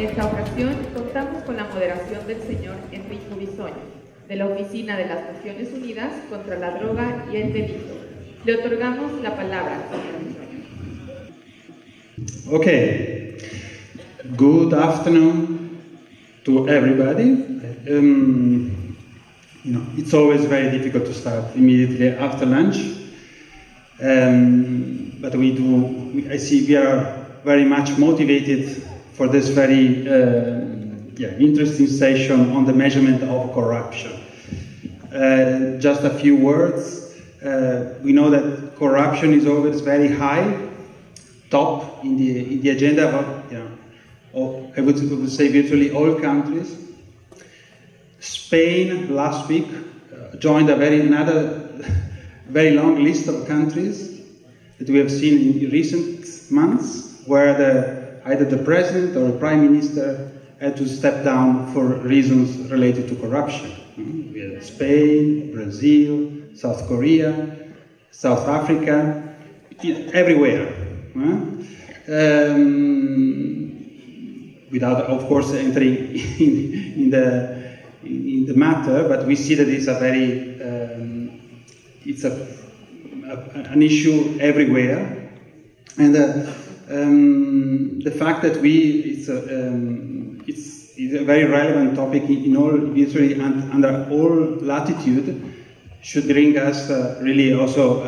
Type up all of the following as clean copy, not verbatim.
En esta ocasión contamos con la moderación del señor Enrico Bisoño, de la Oficina de las Naciones Unidas contra la Droga y el Delito. Le otorgamos la palabra, señor Bisoño. Okay. Good afternoon to everybody. It's always very difficult to start immediately after lunch, but I see we are very much motivated for this very interesting session on the measurement of corruption. Just a few words. We know that corruption is always very high, top in the agenda of, I would say, virtually all countries. Spain last week joined another very long list of countries that we have seen in recent months, where either the president or the prime minister had to step down for reasons related to corruption. We had Spain, Brazil, South Korea, South Africa, everywhere. Without, of course, entering in the matter, but we see that it's an issue everywhere, and the fact that it's a very relevant topic in all, literally under all latitude, should bring us really also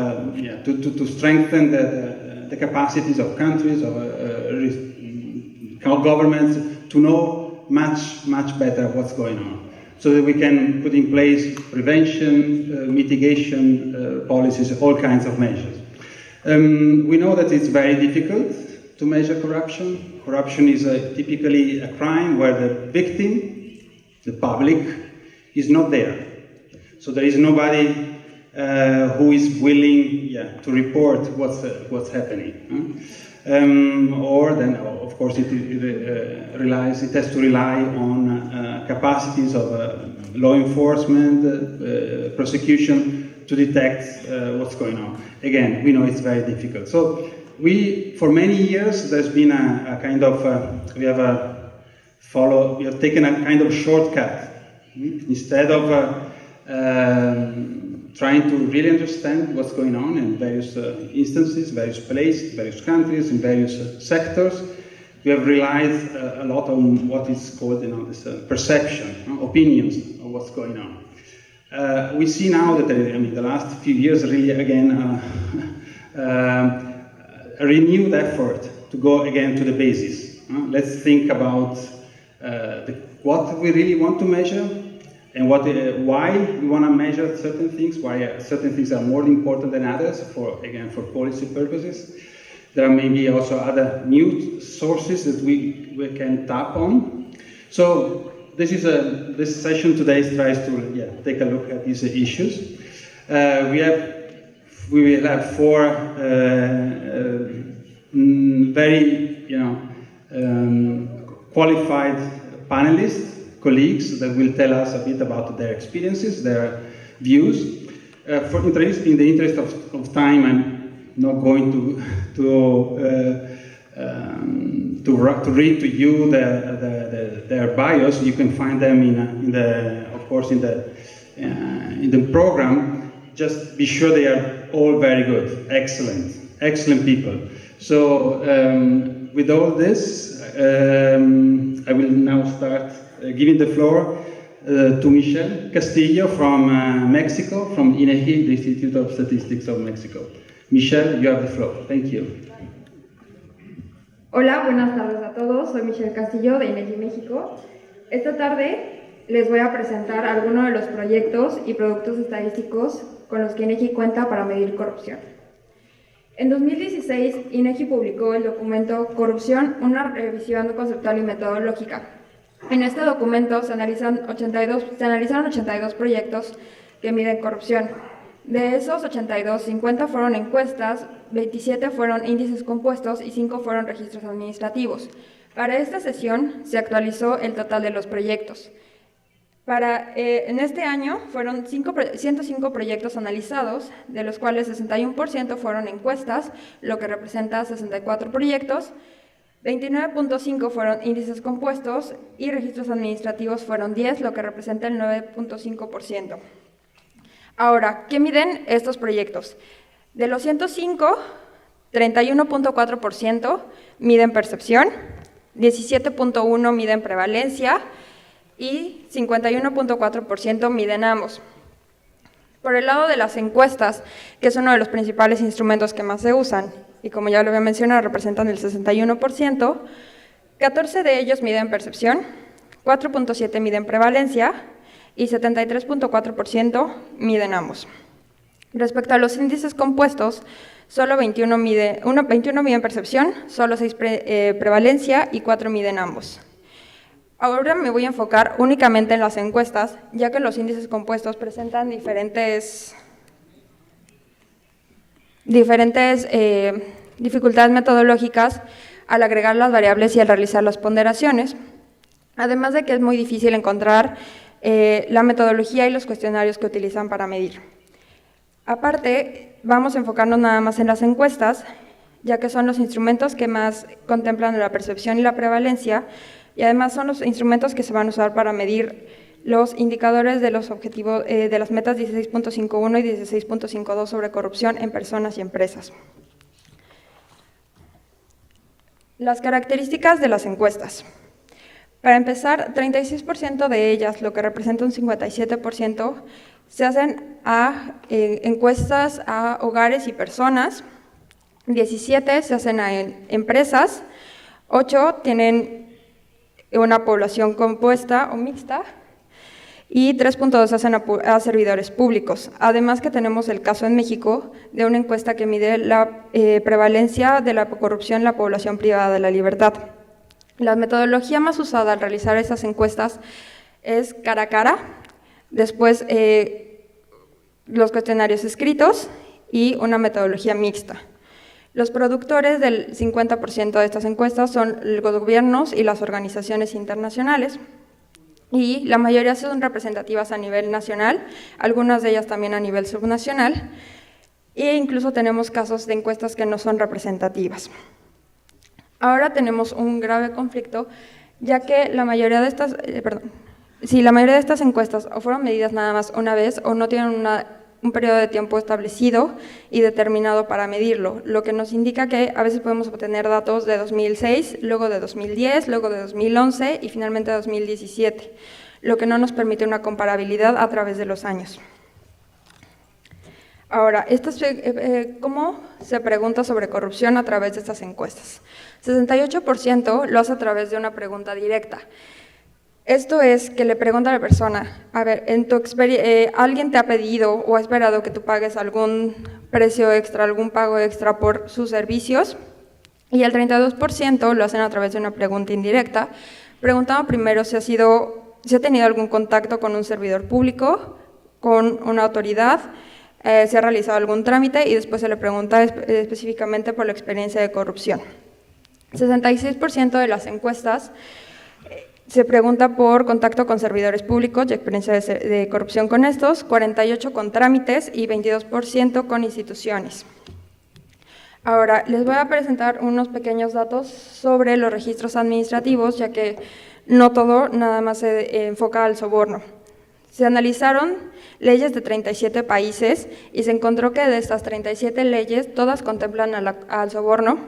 to strengthen the capacities of countries, of governments, to know much better what's going on, so that we can put in place prevention, mitigation policies, all kinds of measures. We know that it's very difficult to measure corruption. Corruption is typically a crime where the victim, the public, is not there. So there is nobody who is willing to report what's happening. Or then, of course, it has to rely on capacities of law enforcement, prosecution to detect what's going on. Again, we know it's very difficult. So for many years, there's been a kind of we have taken a kind of shortcut instead of trying to really understand what's going on in various instances, various places, various countries, in various sectors. We have relied a lot on what is called this perception, opinions of what's going on. We see now that the last few years really again a renewed effort to go again to the basis. Let's think about what we really want to measure, and why we want to measure certain things, why certain things are more important than others for policy purposes. There are maybe also other new sources that we can tap on. So this session today tries to take a look at these issues. We will have four very qualified panelists, colleagues that will tell us a bit about their experiences, their views. In the interest of time, I'm not going to read to you their bios. You can find them in the program. Just be sure they are all very good, excellent people. So with all this, I will now start giving the floor to Michelle Castillo from Mexico, from INEGI, the Institute of Statistics of Mexico. Michelle, you have the floor. Thank you. Hola, buenas tardes a todos. Soy Michelle Castillo de INEGI México. Esta tarde les voy a presentar algunos de los proyectos y productos estadísticos con los que INEGI cuenta para medir corrupción. En 2016, INEGI publicó el documento Corrupción, una revisión conceptual y metodológica. En este documento se analizaron 82 proyectos que miden corrupción. De esos 82, 50 fueron encuestas, 27 fueron índices compuestos y 5 fueron registros administrativos. Para esta sesión se actualizó el total de los proyectos. En este año fueron 105 proyectos analizados, de los cuales 61% fueron encuestas, lo que representa 64 proyectos, 29.5 fueron índices compuestos y registros administrativos fueron 10, lo que representa el 9.5%. Ahora, ¿qué miden estos proyectos? De los 105, 31.4% miden percepción, 17.1% miden prevalencia y 51.4% miden ambos. Por el lado de las encuestas, que es uno de los principales instrumentos que más se usan, y como ya lo había mencionado, representan el 61%, 14 de ellos miden percepción, 4.7% miden prevalencia y 73.4% miden ambos. Respecto a los índices compuestos, solo 21 miden percepción, solo 6 prevalencia y 4 miden ambos. Ahora me voy a enfocar únicamente en las encuestas, ya que los índices compuestos presentan diferentes dificultades metodológicas al agregar las variables y al realizar las ponderaciones, además de que es muy difícil encontrar la metodología y los cuestionarios que utilizan para medir. Aparte, vamos a enfocarnos nada más en las encuestas, ya que son los instrumentos que más contemplan la percepción y la prevalencia, y además son los instrumentos que se van a usar para medir los indicadores de los objetivos de las metas 16.51 y 16.52 sobre corrupción en personas y empresas. Las características de las encuestas. Para empezar, 36% de ellas, lo que representa un 57%, se hacen a encuestas a hogares y personas, 17 se hacen a empresas, 8 tienen una población compuesta o mixta, y 3.2 hacen a servidores públicos. Además que tenemos el caso en México de una encuesta que mide la prevalencia de la corrupción en la población privada de la libertad. La metodología más usada al realizar esas encuestas es cara a cara, después los cuestionarios escritos y una metodología mixta. Los productores del 50% de estas encuestas son los gobiernos y las organizaciones internacionales, y la mayoría son representativas a nivel nacional, algunas de ellas también a nivel subnacional, e incluso tenemos casos de encuestas que no son representativas. Ahora tenemos un grave conflicto, ya que la mayoría de estas, la mayoría de estas encuestas o fueron medidas nada más una vez o no tienen un periodo de tiempo establecido y determinado para medirlo, lo que nos indica que a veces podemos obtener datos de 2006, luego de 2010, luego de 2011 y finalmente de 2017, lo que no nos permite una comparabilidad a través de los años. Ahora, ¿cómo se pregunta sobre corrupción a través de estas encuestas? 68% lo hace a través de una pregunta directa. Esto es que le pregunta a la persona, a ver, en tu ¿alguien te ha pedido o ha esperado que tú pagues algún precio extra, algún pago extra por sus servicios? Y el 32% lo hacen a través de una pregunta indirecta, preguntando primero si ha tenido algún contacto con un servidor público, con una autoridad, si ha realizado algún trámite y después se le pregunta específicamente por la experiencia de corrupción. 66% de las encuestas se pregunta por contacto con servidores públicos y experiencia de corrupción con estos, 48% con trámites y 22% con instituciones. Ahora, les voy a presentar unos pequeños datos sobre los registros administrativos, ya que no todo nada más se enfoca al soborno. Se analizaron leyes de 37 países y se encontró que de estas 37 leyes, todas contemplan al soborno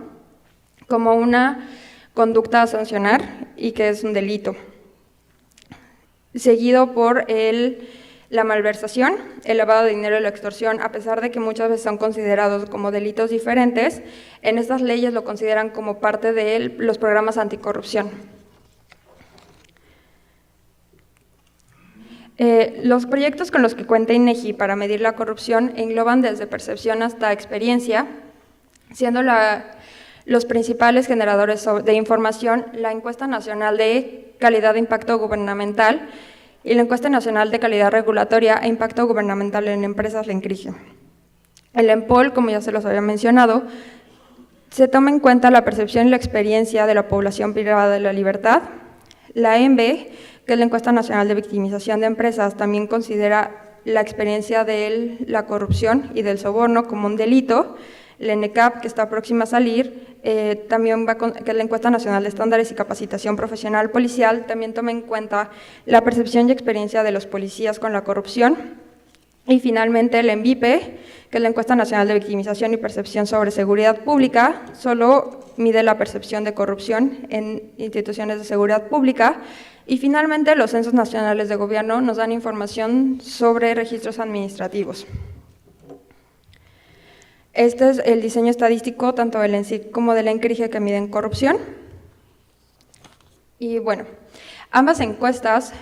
como una conducta a sancionar y que es un delito, seguido por la malversación, el lavado de dinero y la extorsión. A pesar de que muchas veces son considerados como delitos diferentes, en estas leyes lo consideran como parte de los programas anticorrupción. Los proyectos con los que cuenta INEGI para medir la corrupción engloban desde percepción hasta experiencia, siendo los principales generadores de información la Encuesta Nacional de Calidad de Impacto Gubernamental y la Encuesta Nacional de Calidad Regulatoria e Impacto Gubernamental en Empresas, la ENCRIGE. El EMPOL, como ya se los había mencionado, se toma en cuenta la percepción y la experiencia de la población privada de la libertad. La ENVE, que es la Encuesta Nacional de Victimización de Empresas, también considera la experiencia de la corrupción y del soborno como un delito. el NCAP, que está próxima a salir, también que la Encuesta Nacional de Estándares y Capacitación Profesional Policial, también toma en cuenta la percepción y experiencia de los policías con la corrupción. Y finalmente el ENVIPE, que es la Encuesta Nacional de Victimización y Percepción sobre Seguridad Pública, solo mide la percepción de corrupción en instituciones de seguridad pública. Y finalmente los censos nacionales de gobierno nos dan información sobre registros administrativos. Este es el diseño estadístico tanto del ENSIC como del ENCRIGE que miden corrupción. Y bueno, ambas encuestas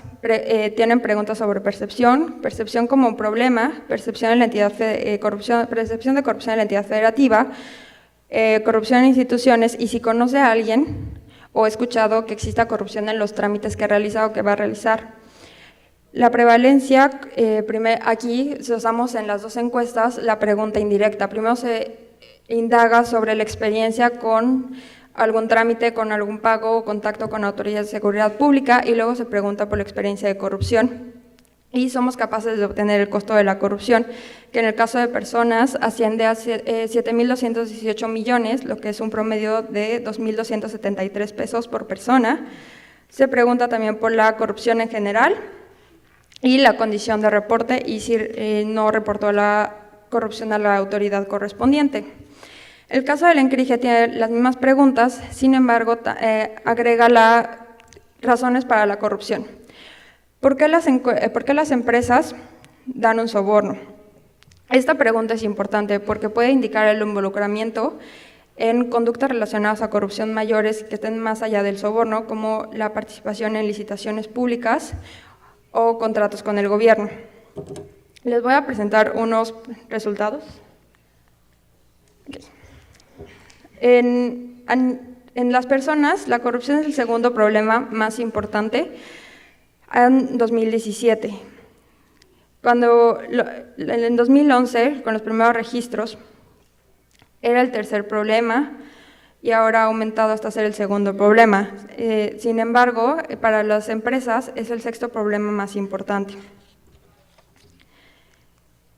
tienen preguntas sobre percepción como un problema, percepción de la entidad percepción de corrupción en la entidad federativa, corrupción en instituciones y si conoce a alguien o ha escuchado que exista corrupción en los trámites que realiza o que va a realizar. La prevalencia, aquí usamos en las dos encuestas la pregunta indirecta. Primero se indaga sobre la experiencia con algún trámite, con algún pago o contacto con autoridades de seguridad pública y luego se pregunta por la experiencia de corrupción. Y somos capaces de obtener el costo de la corrupción, que en el caso de personas asciende a 7.218 millones, lo que es un promedio de 2.273 pesos por persona. Se pregunta también por la corrupción en general y la condición de reporte y si no reportó la corrupción a la autoridad correspondiente. El caso del ENCRIGE tiene las mismas preguntas, sin embargo, agrega las razones para la corrupción. ¿Por qué las empresas dan un soborno? Esta pregunta es importante porque puede indicar el involucramiento en conductas relacionadas a corrupción mayores que estén más allá del soborno, como la participación en licitaciones públicas o contratos con el gobierno. Les voy a presentar unos resultados. En las personas, la corrupción es el segundo problema más importante en 2017. En 2011, con los primeros registros, era el tercer problema y ahora ha aumentado hasta ser el segundo problema. Sin embargo, para las empresas es el sexto problema más importante.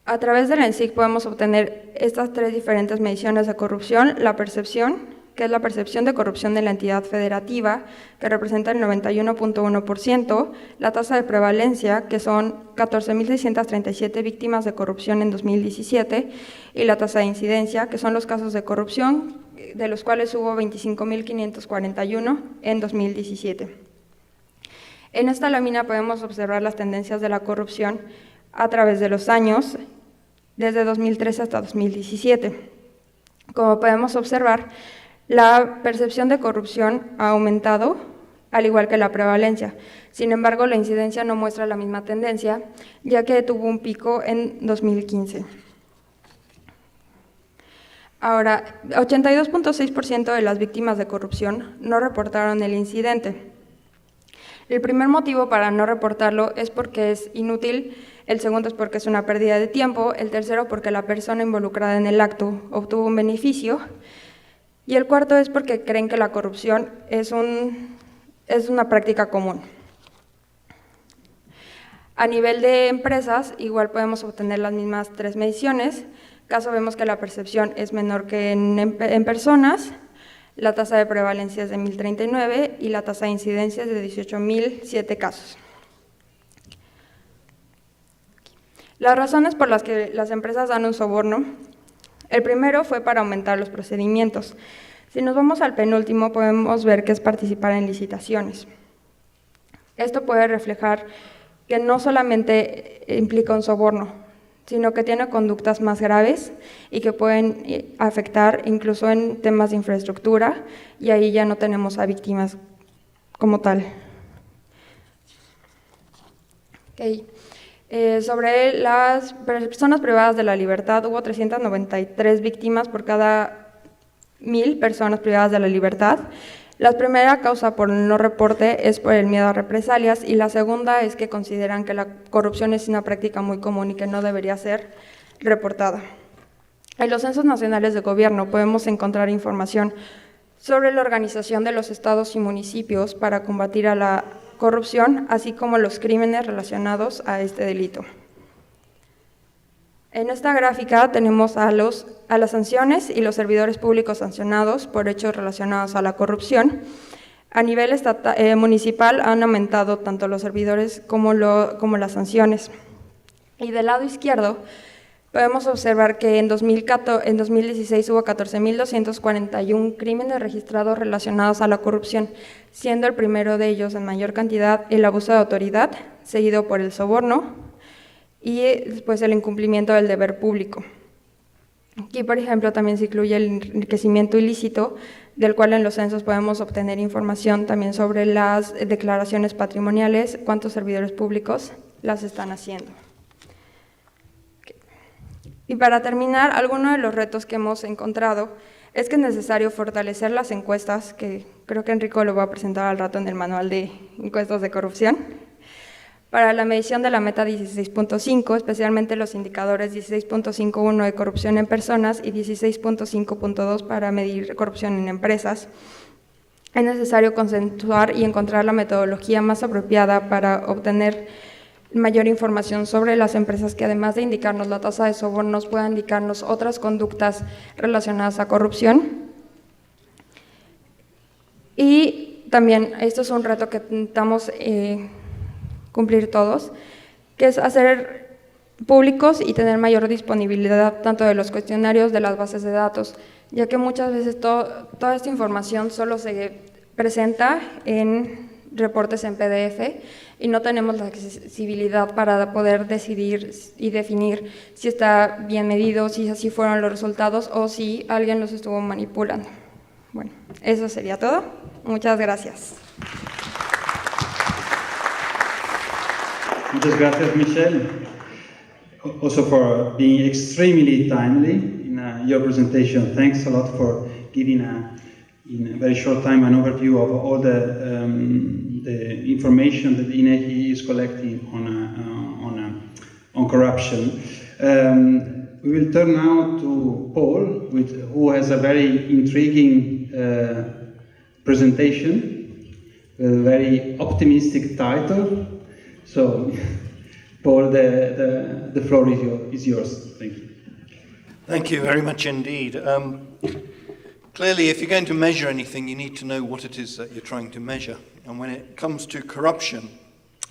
A través del ENSIC podemos obtener estas tres diferentes mediciones de corrupción: la percepción, que es la percepción de corrupción de la entidad federativa, que representa el 91.1%, la tasa de prevalencia, que son 14.637 víctimas de corrupción en 2017, y la tasa de incidencia, que son los casos de corrupción, de los cuales hubo 25.541 en 2017. En esta lámina podemos observar las tendencias de la corrupción a través de los años, desde 2013 hasta 2017. Como podemos observar, la percepción de corrupción ha aumentado, al igual que la prevalencia. Sin embargo, la incidencia no muestra la misma tendencia, ya que tuvo un pico en 2015. Ahora, 82.6% de las víctimas de corrupción no reportaron el incidente. El primer motivo para no reportarlo es porque es inútil, el segundo es porque es una pérdida de tiempo, el tercero porque la persona involucrada en el acto obtuvo un beneficio, y el cuarto es porque creen que la corrupción es una práctica común. A nivel de empresas, igual podemos obtener las mismas tres mediciones. Caso vemos que la percepción es menor que en personas, la tasa de prevalencia es de 1.039 y la tasa de incidencia es de 18.007 casos. Las razones por las que las empresas dan un soborno: el primero fue para aumentar los procedimientos. Si nos vamos al penúltimo, podemos ver que es participar en licitaciones. Esto puede reflejar que no solamente implica un soborno, sino que tiene conductas más graves y que pueden afectar incluso en temas de infraestructura, y ahí ya no tenemos a víctimas como tal. Okay. Sobre las personas privadas de la libertad, hubo 393 víctimas por cada 1.000 personas privadas de la libertad. La primera causa por el no reporte es por el miedo a represalias, y la segunda es que consideran que la corrupción es una práctica muy común y que no debería ser reportada. En los censos nacionales de gobierno podemos encontrar información sobre la organización de los estados y municipios para combatir a la corrupción, así como los crímenes relacionados a este delito. En esta gráfica tenemos a las sanciones y los servidores públicos sancionados por hechos relacionados a la corrupción. A nivel municipal han aumentado tanto los servidores como las sanciones. Y del lado izquierdo podemos observar que en 2016 hubo 14.241 crímenes registrados relacionados a la corrupción, siendo el primero de ellos en mayor cantidad el abuso de autoridad, seguido por el soborno y después el incumplimiento del deber público. Aquí, por ejemplo, también se incluye el enriquecimiento ilícito, del cual en los censos podemos obtener información también sobre las declaraciones patrimoniales, cuántos servidores públicos las están haciendo. Y para terminar, algunos de los retos que hemos encontrado es que es necesario fortalecer las encuestas, que creo que Enrico lo va a presentar al rato en el manual de encuestas de corrupción, para la medición de la meta 16.5, especialmente los indicadores 16.51 de corrupción en personas y 16.5.2 para medir corrupción en empresas. Es necesario consensuar y encontrar la metodología más apropiada para obtener mayor información sobre las empresas que, además de indicarnos la tasa de sobornos, puedan indicarnos otras conductas relacionadas a corrupción. Y también, esto es un reto que intentamos cumplir todos, que es hacer públicos y tener mayor disponibilidad tanto de los cuestionarios de las bases de datos, ya que muchas veces toda esta información solo se presenta en reportes en PDF y no tenemos la accesibilidad para poder decidir y definir si está bien medido, si así fueron los resultados o si alguien los estuvo manipulando. Bueno, eso sería todo. Muchas gracias. Muchas gracias, Michelle, also for being extremely timely in your presentation. Thanks a lot for giving in a very short time an overview of all the information that INEGI is collecting on corruption. We will turn now to Paul, who has a very intriguing presentation with a very optimistic title. So, Paul, the floor is yours. Thank you. Thank you very much indeed. Clearly, if you're going to measure anything, you need to know what it is that you're trying to measure. And when it comes to corruption,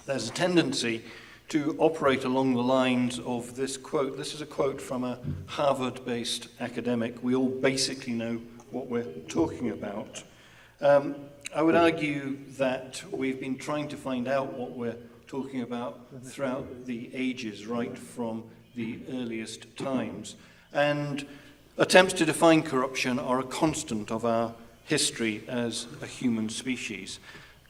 there's a tendency to operate along the lines of this quote. This is a quote from a Harvard-based academic. We all basically know what we're talking about. I would argue that we've been trying to find out what we're talking about throughout the ages, right from the earliest times. And attempts to define corruption are a constant of our history as a human species.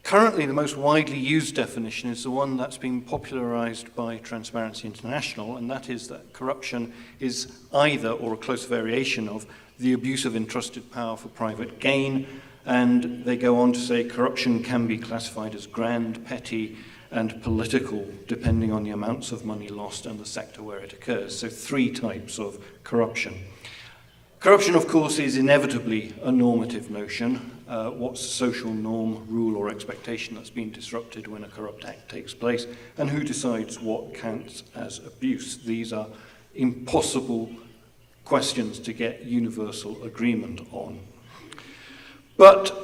Currently, the most widely used definition is the one that's been popularized by Transparency International, and that is that corruption is either, or a close variation of, the abuse of entrusted power for private gain, and they go on to say corruption can be classified as grand, petty, and political, depending on the amounts of money lost and the sector where it occurs. So 3 types of corruption. Corruption, of course, is inevitably a normative notion. What's the social norm, rule, or expectation that's been disrupted when a corrupt act takes place, and who decides what counts as abuse? These are impossible questions to get universal agreement on. But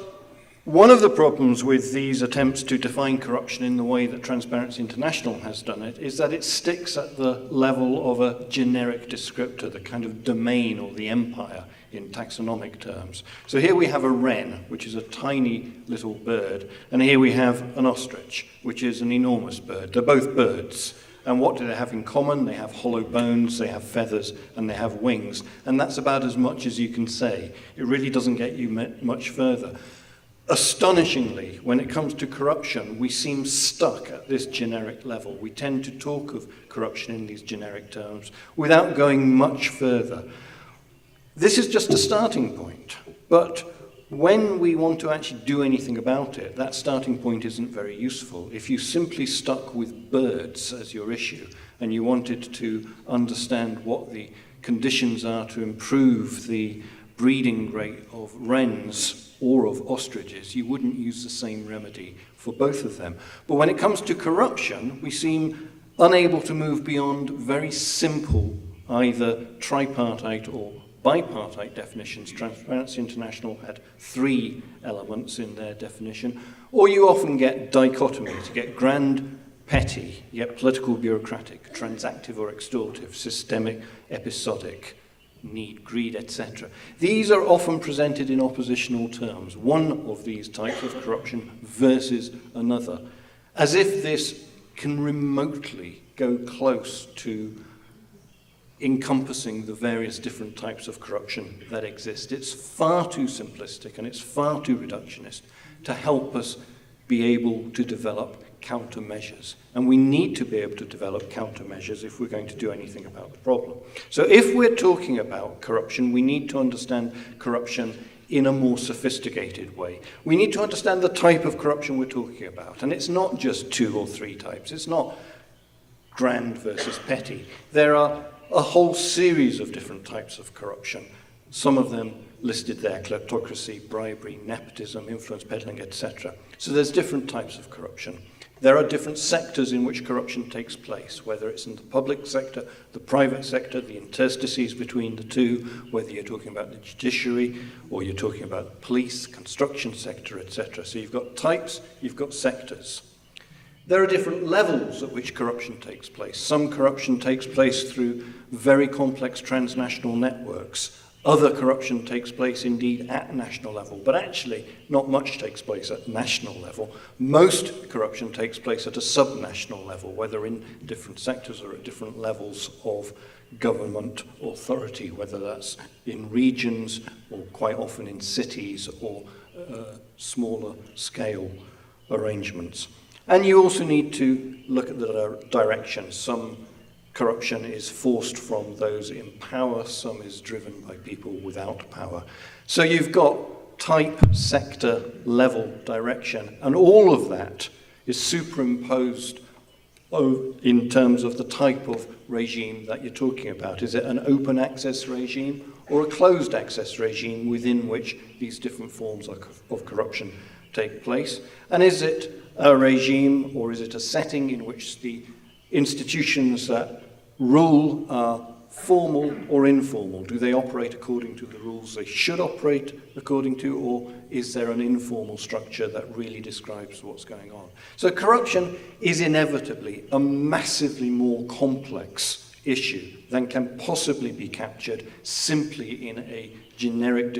one of the problems with these attempts to define corruption in the way that Transparency International has done it is that it sticks at the level of a generic descriptor, the kind of domain or the empire in taxonomic terms. So here we have a wren, which is a tiny little bird, and here we have an ostrich, which is an enormous bird. They're both birds. And what do they have in common? They have hollow bones, they have feathers, and they have wings. And that's about as much as you can say. It really doesn't get you much further. Astonishingly, when it comes to corruption, we seem stuck at this generic level. We tend to talk of corruption in these generic terms without going much further. This is just a starting point, but when we want to actually do anything about it, that starting point isn't very useful. If you simply stuck with birds as your issue and you wanted to understand what the conditions are to improve the breeding rate of wrens or of ostriches, you wouldn't use the same remedy for both of them. But when it comes to corruption, we seem unable to move beyond very simple either tripartite or bipartite definitions. Transparency International had 3 elements in their definition, or you often get dichotomies. You get grand, petty, yet political, bureaucratic, transactive or extortive, systemic, episodic, need, greed, etc. These are often presented in oppositional terms, one of these types of corruption versus another, as if this can remotely go close to encompassing the various different types of corruption that exist. It's far too simplistic and it's far too reductionist to help us be able to develop countermeasures. And we need to be able to develop countermeasures if we're going to do anything about the problem. So if we're talking about corruption, we need to understand corruption in a more sophisticated way. We need to understand the type of corruption we're talking about. And it's not just 2 or 3 types. It's not grand versus petty. There are a whole series of different types of corruption. Some of them listed there: kleptocracy, bribery, nepotism, influence peddling, etc. So there's different types of corruption. There are different sectors in which corruption takes place, whether it's in the public sector, the private sector, the interstices between the two, whether you're talking about the judiciary or you're talking about the police, construction sector, etc. So you've got types, you've got sectors. There are different levels at which corruption takes place. Some corruption takes place through very complex transnational networks. Other corruption takes place indeed at national level, but actually not much takes place at national level. Most corruption takes place at a subnational level, whether in different sectors or at different levels of government authority, whether that's in regions or quite often in cities or smaller scale arrangements. And you also need to look at the direction. Some corruption is forced from those in power, some is driven by people without power. So you've got type, sector, level, direction, and all of that is superimposed in terms of the type of regime that you're talking about. Is it an open access regime or a closed access regime within which these different forms of corruption take place? And is it a regime or is it a setting in which the institutions that rule are formal or informal? Do they operate according to the rules they should operate according to, or is there an informal structure that really describes what's going on? So corruption is inevitably a massively more complex issue than can possibly be captured simply in a generic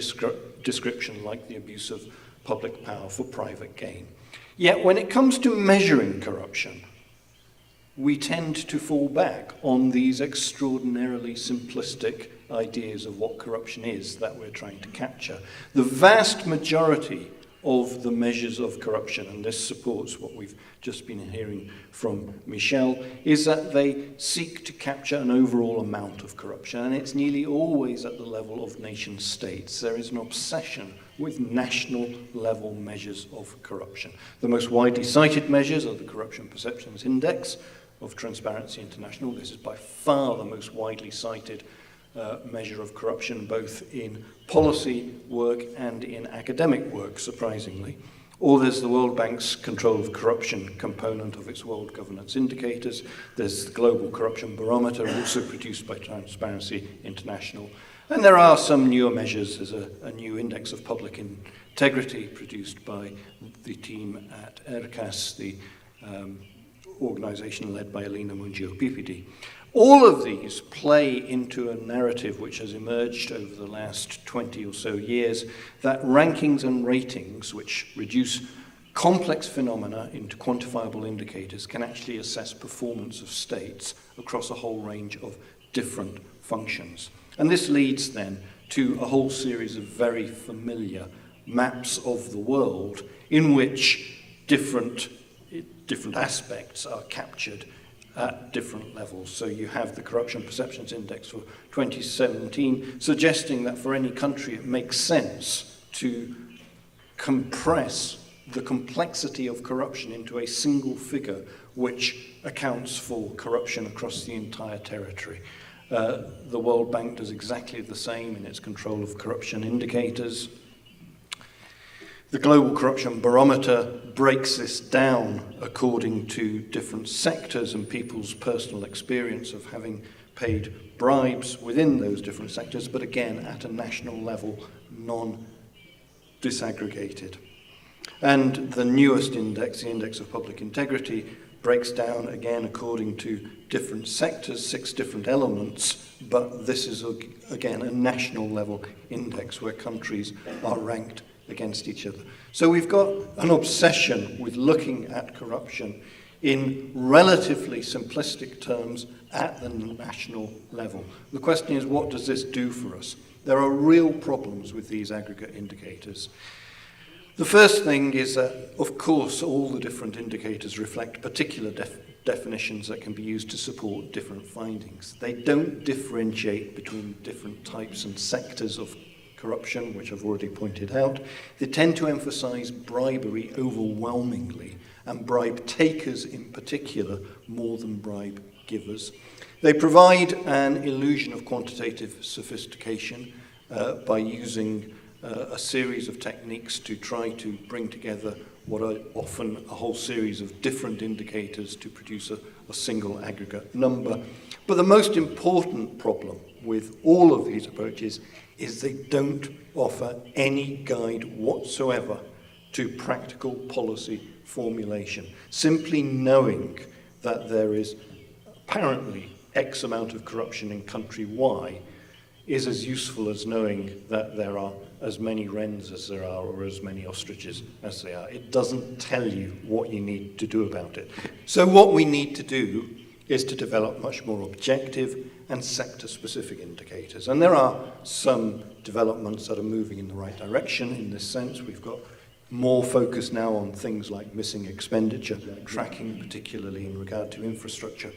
description like the abuse of public power for private gain. Yet when it comes to measuring corruption, we tend to fall back on these extraordinarily simplistic ideas of what corruption is that we're trying to capture. The vast majority of the measures of corruption, and this supports what we've just been hearing from Michel, is that they seek to capture an overall amount of corruption, and it's nearly always at the level of nation states. There is an obsession with national level measures of corruption. The most widely cited measures are the Corruption Perceptions Index of Transparency International. This is by far the most widely cited measure of corruption, both in policy work and in academic work, surprisingly. Or there's the World Bank's Control of Corruption component of its World Governance Indicators. There's the Global Corruption Barometer, also produced by Transparency International. And there are some newer measures. There's a new Index of Public Integrity produced by the team at ERCAS, the organisation led by Elena Mungio-Pipidi. All of these play into a narrative which has emerged over the last 20 or so years, that rankings and ratings, which reduce complex phenomena into quantifiable indicators, can actually assess performance of states across a whole range of different functions. And this leads then to a whole series of very familiar maps of the world in which different aspects are captured at different levels. So you have the Corruption Perceptions Index for 2017 suggesting that for any country it makes sense to compress the complexity of corruption into a single figure which accounts for corruption across the entire territory. The World Bank does exactly the same in its Control of Corruption Indicators. The Global Corruption Barometer breaks this down according to different sectors and people's personal experience of having paid bribes within those different sectors, but again at a national level, non-disaggregated. And the newest index, the Index of Public Integrity, breaks down again according to different sectors, 6 different elements, but this is again a national level index where countries are ranked against each other. So we've got an obsession with looking at corruption in relatively simplistic terms at the national level. The question is, what does this do for us? There are real problems with these aggregate indicators. The first thing is that, of course, all the different indicators reflect particular definitions that can be used to support different findings. They don't differentiate between different types and sectors of corruption, which I've already pointed out. They tend to emphasize bribery overwhelmingly, and bribe takers in particular, more than bribe givers. They provide an illusion of quantitative sophistication by using a series of techniques to try to bring together what are often a whole series of different indicators to produce a single aggregate number. But the most important problem with all of these approaches is they don't offer any guide whatsoever to practical policy formulation. Simply knowing that there is apparently X amount of corruption in country Y is as useful as knowing that there are as many wrens as there are or as many ostriches as there are. It doesn't tell you what you need to do about it. So what we need to do is to develop much more objective and sector-specific indicators. And there are some developments that are moving in the right direction in this sense. We've got more focus now on things like missing expenditure, tracking particularly in regard to infrastructure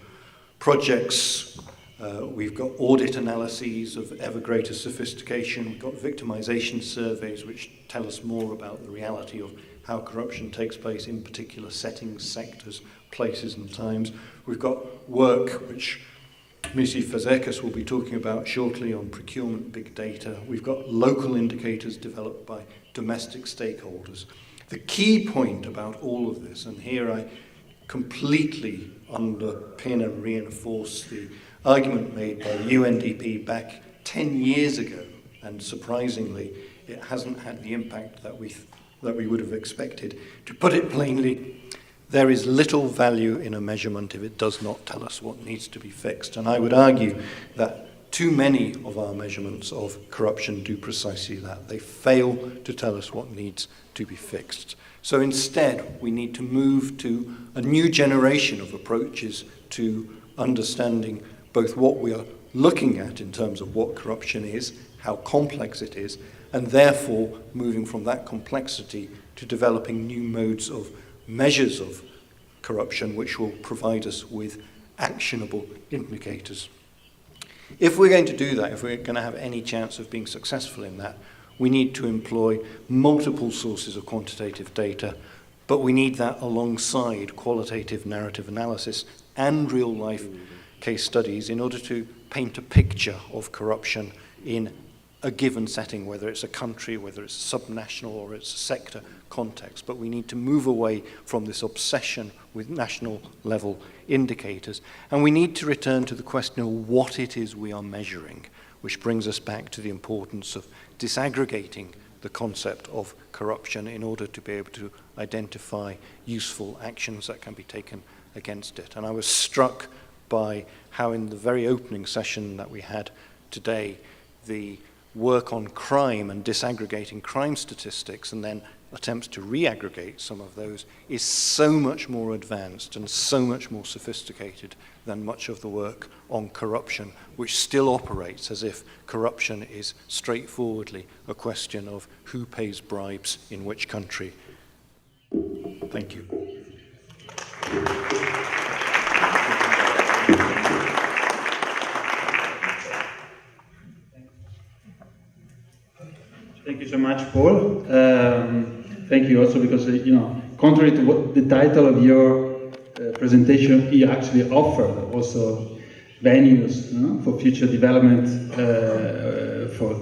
projects. We've got audit analyses of ever greater sophistication. We've got victimization surveys which tell us more about the reality of how corruption takes place in particular settings, sectors, places and times. We've got work which Missy Fazekas will be talking about shortly on procurement big data. We've got local indicators developed by domestic stakeholders. The key point about all of this, and here I completely underpin and reinforce the argument made by the UNDP back 10 years ago, and surprisingly, it hasn't had the impact that we would have expected. To put it plainly, there is little value in a measurement if it does not tell us what needs to be fixed. And I would argue that too many of our measurements of corruption do precisely that. They fail to tell us what needs to be fixed. So instead, we need to move to a new generation of approaches to understanding both what we are looking at in terms of what corruption is, how complex it is, and therefore moving from that complexity to developing new modes of measures of corruption which will provide us with actionable indicators. If we're going to do that, if we're going to have any chance of being successful in that, we need to employ multiple sources of quantitative data, but we need that alongside qualitative narrative analysis and real-life case studies in order to paint a picture of corruption in a given setting, whether it's a country, whether it's a subnational or it's a sector context. But we need to move away from this obsession with national level indicators. And we need to return to the question of what it is we are measuring, which brings us back to the importance of disaggregating the concept of corruption in order to be able to identify useful actions that can be taken against it. And I was struck by how in the very opening session that we had today, the work on crime and disaggregating crime statistics and then attempts to re-aggregate some of those is so much more advanced and so much more sophisticated than much of the work on corruption, which still operates as if corruption is straightforwardly a question of who pays bribes in which country. Thank you. Thank you so much, Paul. Thank you also because, contrary to what the title of your presentation, you actually offer also venues for future development, for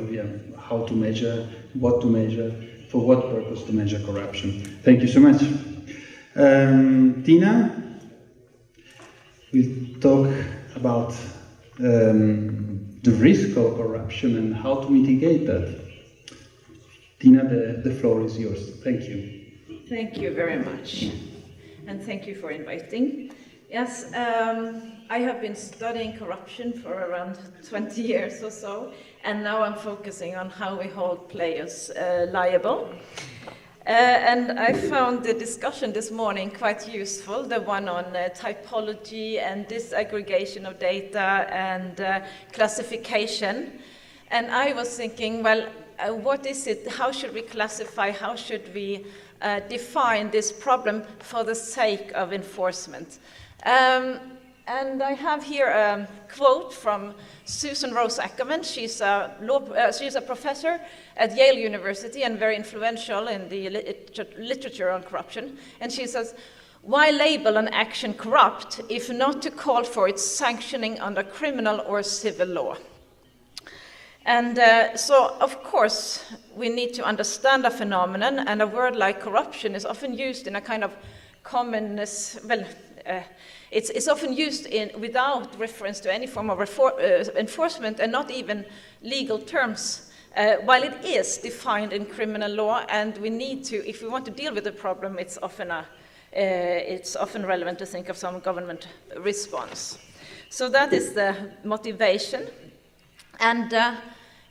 how to measure, what to measure, for what purpose to measure corruption. Thank you so much. Tina will talk about the risk of corruption and how to mitigate that. Tina, the floor is yours. Thank you. Thank you very much, and thank you for inviting. Yes, I have been studying corruption for around 20 years or so, and now I'm focusing on how we hold players liable. And I found the discussion this morning quite useful, the one on typology and disaggregation of data and classification. And I was thinking, well, what is it? How should we classify? How should we define this problem for the sake of enforcement? And I have here a quote from Susan Rose Ackerman. She's a professor at Yale University and very influential in the literature on corruption. And she says, "Why label an action corrupt if not to call for its sanctioning under criminal or civil law?" And so, of course, we need to understand a phenomenon, and a word like corruption is often used in a kind of commonness, well, it's often used without reference to any form of enforcement and not even legal terms, while it is defined in criminal law, and we need to, if we want to deal with the problem, it's often relevant to think of some government response. So that is the motivation. And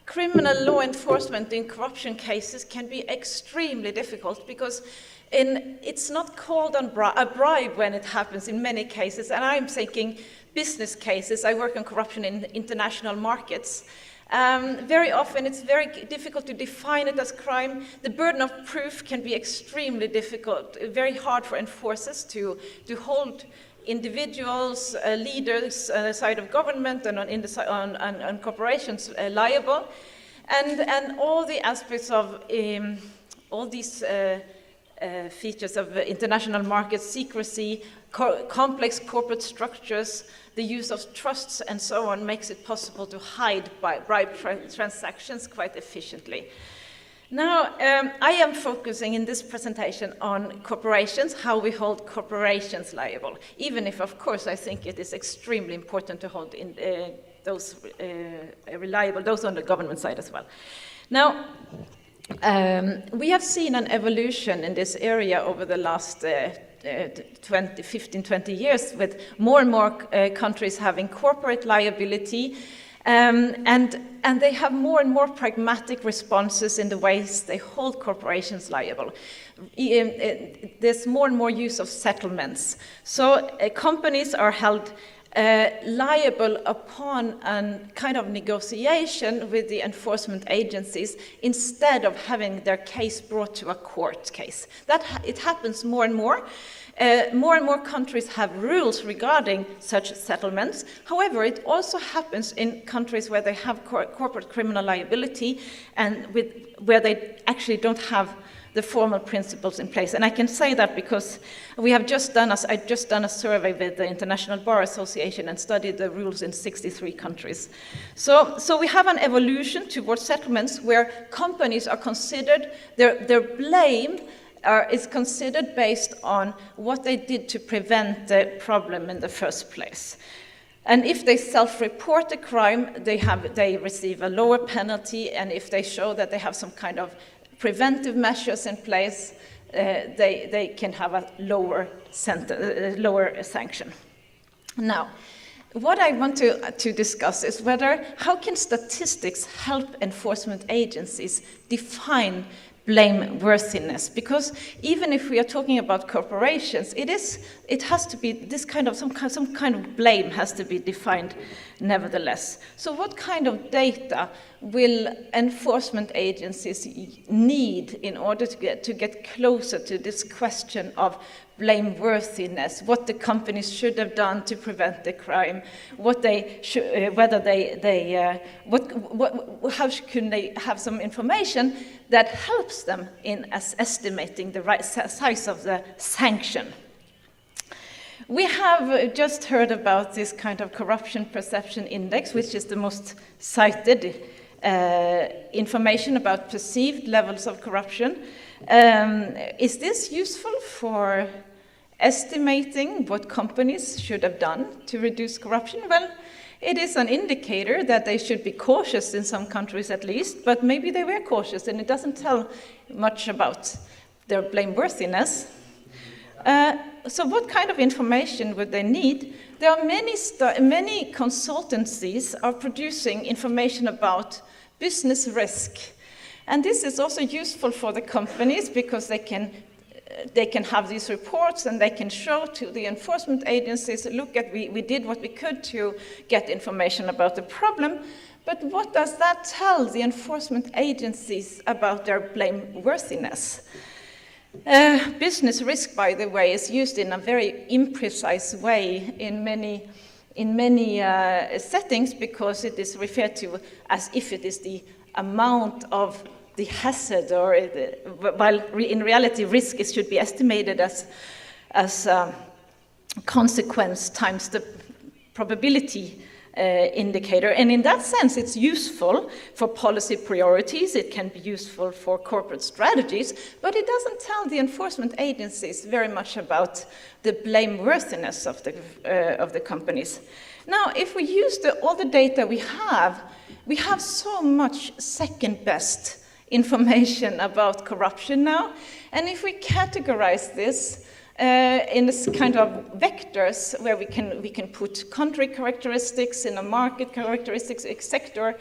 criminal law enforcement in corruption cases can be extremely difficult because it's not called a bribe when it happens in many cases. And I'm thinking business cases. I work on corruption in international markets. Very often it's very difficult to define it as crime. The burden of proof can be extremely difficult, very hard for enforcers to hold individuals, leaders on the side of government and on corporations liable, and all the aspects of all these features of international markets, secrecy, complex corporate structures, the use of trusts and so on makes it possible to hide bribe transactions quite efficiently. Now, I am focusing in this presentation on corporations, how we hold corporations liable, even if, of course, I think it is extremely important to hold those reliable, those on the government side as well. Now, we have seen an evolution in this area over the last 15, 20 years, with more and more countries having corporate liability. And they have more and more pragmatic responses in the ways they hold corporations liable. There's more and more use of settlements. So companies are held liable upon a kind of negotiation with the enforcement agencies instead of having their case brought to a court case. It happens more and more. More and more countries have rules regarding such settlements. However, it also happens in countries where they have corporate criminal liability and where they actually don't have the formal principles in place. And I can say that because I just done a survey with the International Bar Association and studied the rules in 63 countries. So we have an evolution towards settlements where companies are considered, their blame is considered based on what they did to prevent the problem in the first place. And if they self-report a crime, they receive a lower penalty, and if they show that they have some kind of preventive measures in place, they can have a lower sanction. Now, what I want to discuss is how can statistics help enforcement agencies define blameworthiness? Because even if we are talking about corporations, it has to be this kind of some kind of blame has to be defined nevertheless. So what kind of data will enforcement agencies need in order to get closer to this question of blameworthiness, what the companies should have done to prevent the crime, how can they have some information that helps them in estimating the right size of the sanction. We have just heard about this kind of corruption perception index, which is the most cited information about perceived levels of corruption. Is this useful for estimating what companies should have done to reduce corruption? Well, It is an indicator that they should be cautious in some countries at least, but maybe they were cautious, and it doesn't tell much about their blameworthiness. So what kind of information would they need? There are many consultancies are producing information about business risk. And this is also useful for the companies because they can have these reports and they can show to the enforcement agencies, look at, we did what we could to get information about the problem. But what does that tell the enforcement agencies about their blameworthiness? Business risk, by the way, is used in a very imprecise way in many settings because it is referred to as if it is the amount of the hazard, or while in reality risk should be estimated as consequence times the probability indicator. And in that sense, it's useful for policy priorities, it can be useful for corporate strategies, but it doesn't tell the enforcement agencies very much about the blameworthiness of the companies. Now, if we use all the data we have so much second-best information about corruption now, and if we categorize this in this kind of vectors where we can put country characteristics, in a market characteristics, sector,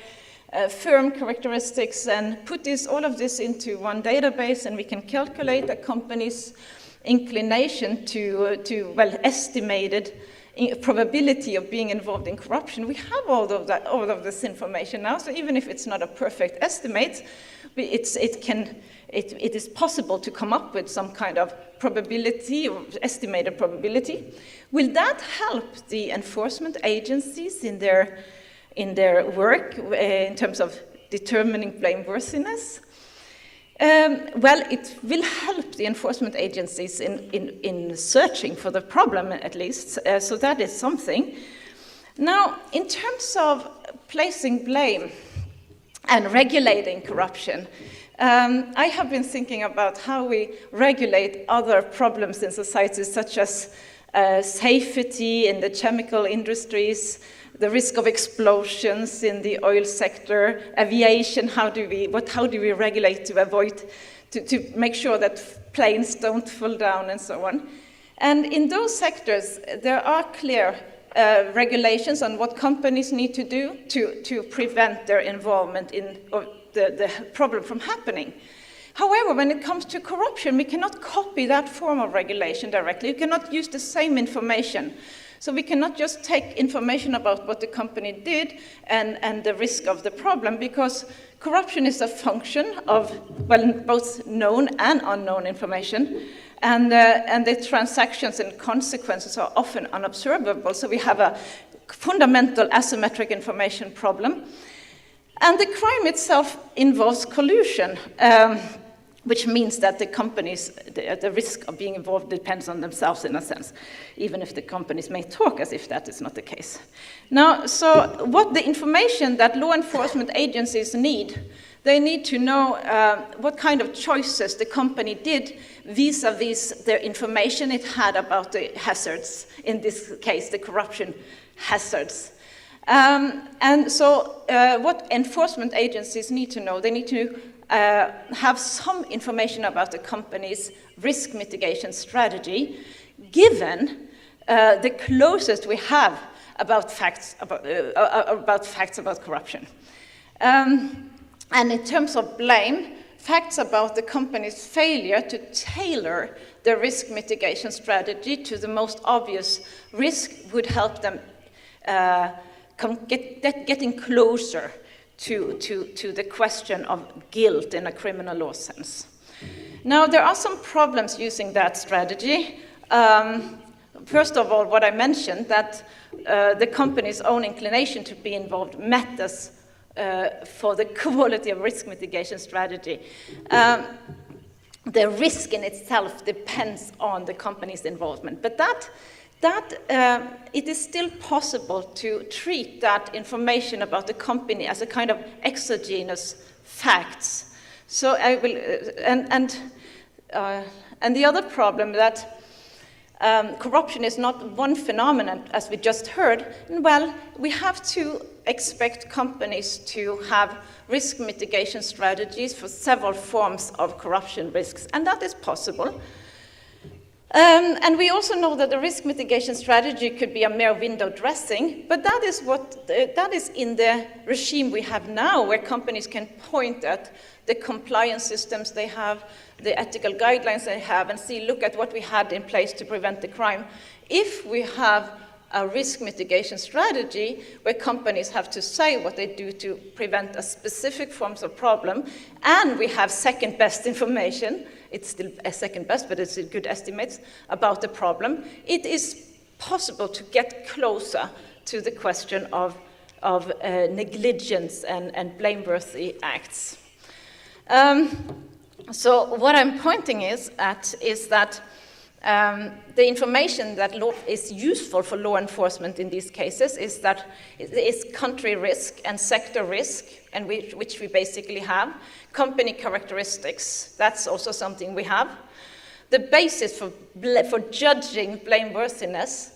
firm characteristics, and put all of this into one database, and we can calculate a company's inclination to estimated probability of being involved in corruption. We have all of this information now, so even if it's not a perfect estimate, it is possible to come up with some kind of probability or estimated probability. Will that help the enforcement agencies in their work in terms of determining blameworthiness? Well, it will help the enforcement agencies in searching for the problem, at least, so that is something. Now, in terms of placing blame and regulating corruption, I have been thinking about how we regulate other problems in society, such as safety in the chemical industries, the risk of explosions in the oil sector, aviation. How do we regulate to avoid, to make sure that planes don't fall down and so on? And in those sectors, there are clear regulations on what companies need to do to prevent their involvement in the problem from happening. However, when it comes to corruption, we cannot copy that form of regulation directly. We cannot use the same information. So we cannot just take information about what the company did and the risk of the problem, because corruption is a function of, well, both known and unknown information. And the transactions and consequences are often unobservable. So we have a fundamental asymmetric information problem. And the crime itself involves collusion, which means that the companies, the risk of being involved depends on themselves in a sense, even if the companies may talk as if that is not the case. Now, so what the information that law enforcement agencies need, they need to know what kind of choices the company did vis-a-vis their information it had about the hazards, in this case, the corruption hazards. And so what enforcement agencies need to know, they need to have some information about the company's risk mitigation strategy, given the closest we have about facts about corruption. And in terms of blame, facts about the company's failure to tailor the risk mitigation strategy to the most obvious risk would help them getting closer to the question of guilt in a criminal law sense. Now, there are some problems using that strategy. First of all, what I mentioned, that the company's own inclination to be involved matters for the quality of risk mitigation strategy. The risk in itself depends on the company's involvement, but it is still possible to treat that information about the company as a kind of exogenous facts. So I will, and the other problem that corruption is not one phenomenon, as we just heard, well, we have to expect companies to have risk mitigation strategies for several forms of corruption risks, and that is possible. And we also know that the risk mitigation strategy could be a mere window dressing, but that is in the regime we have now, where companies can point at the compliance systems they have, the ethical guidelines they have, and see, look at what we had in place to prevent the crime. If we have a risk mitigation strategy where companies have to say what they do to prevent a specific forms of problem, and we have second best information, it's still a second best, but it's a good estimates about the problem, it is possible to get closer to the question of negligence and blameworthy acts. So what I'm pointing is that the information that is useful for law enforcement in these cases is that it is country risk and sector risk, and which we basically have. Company characteristics, that's also something we have. The basis for judging blameworthiness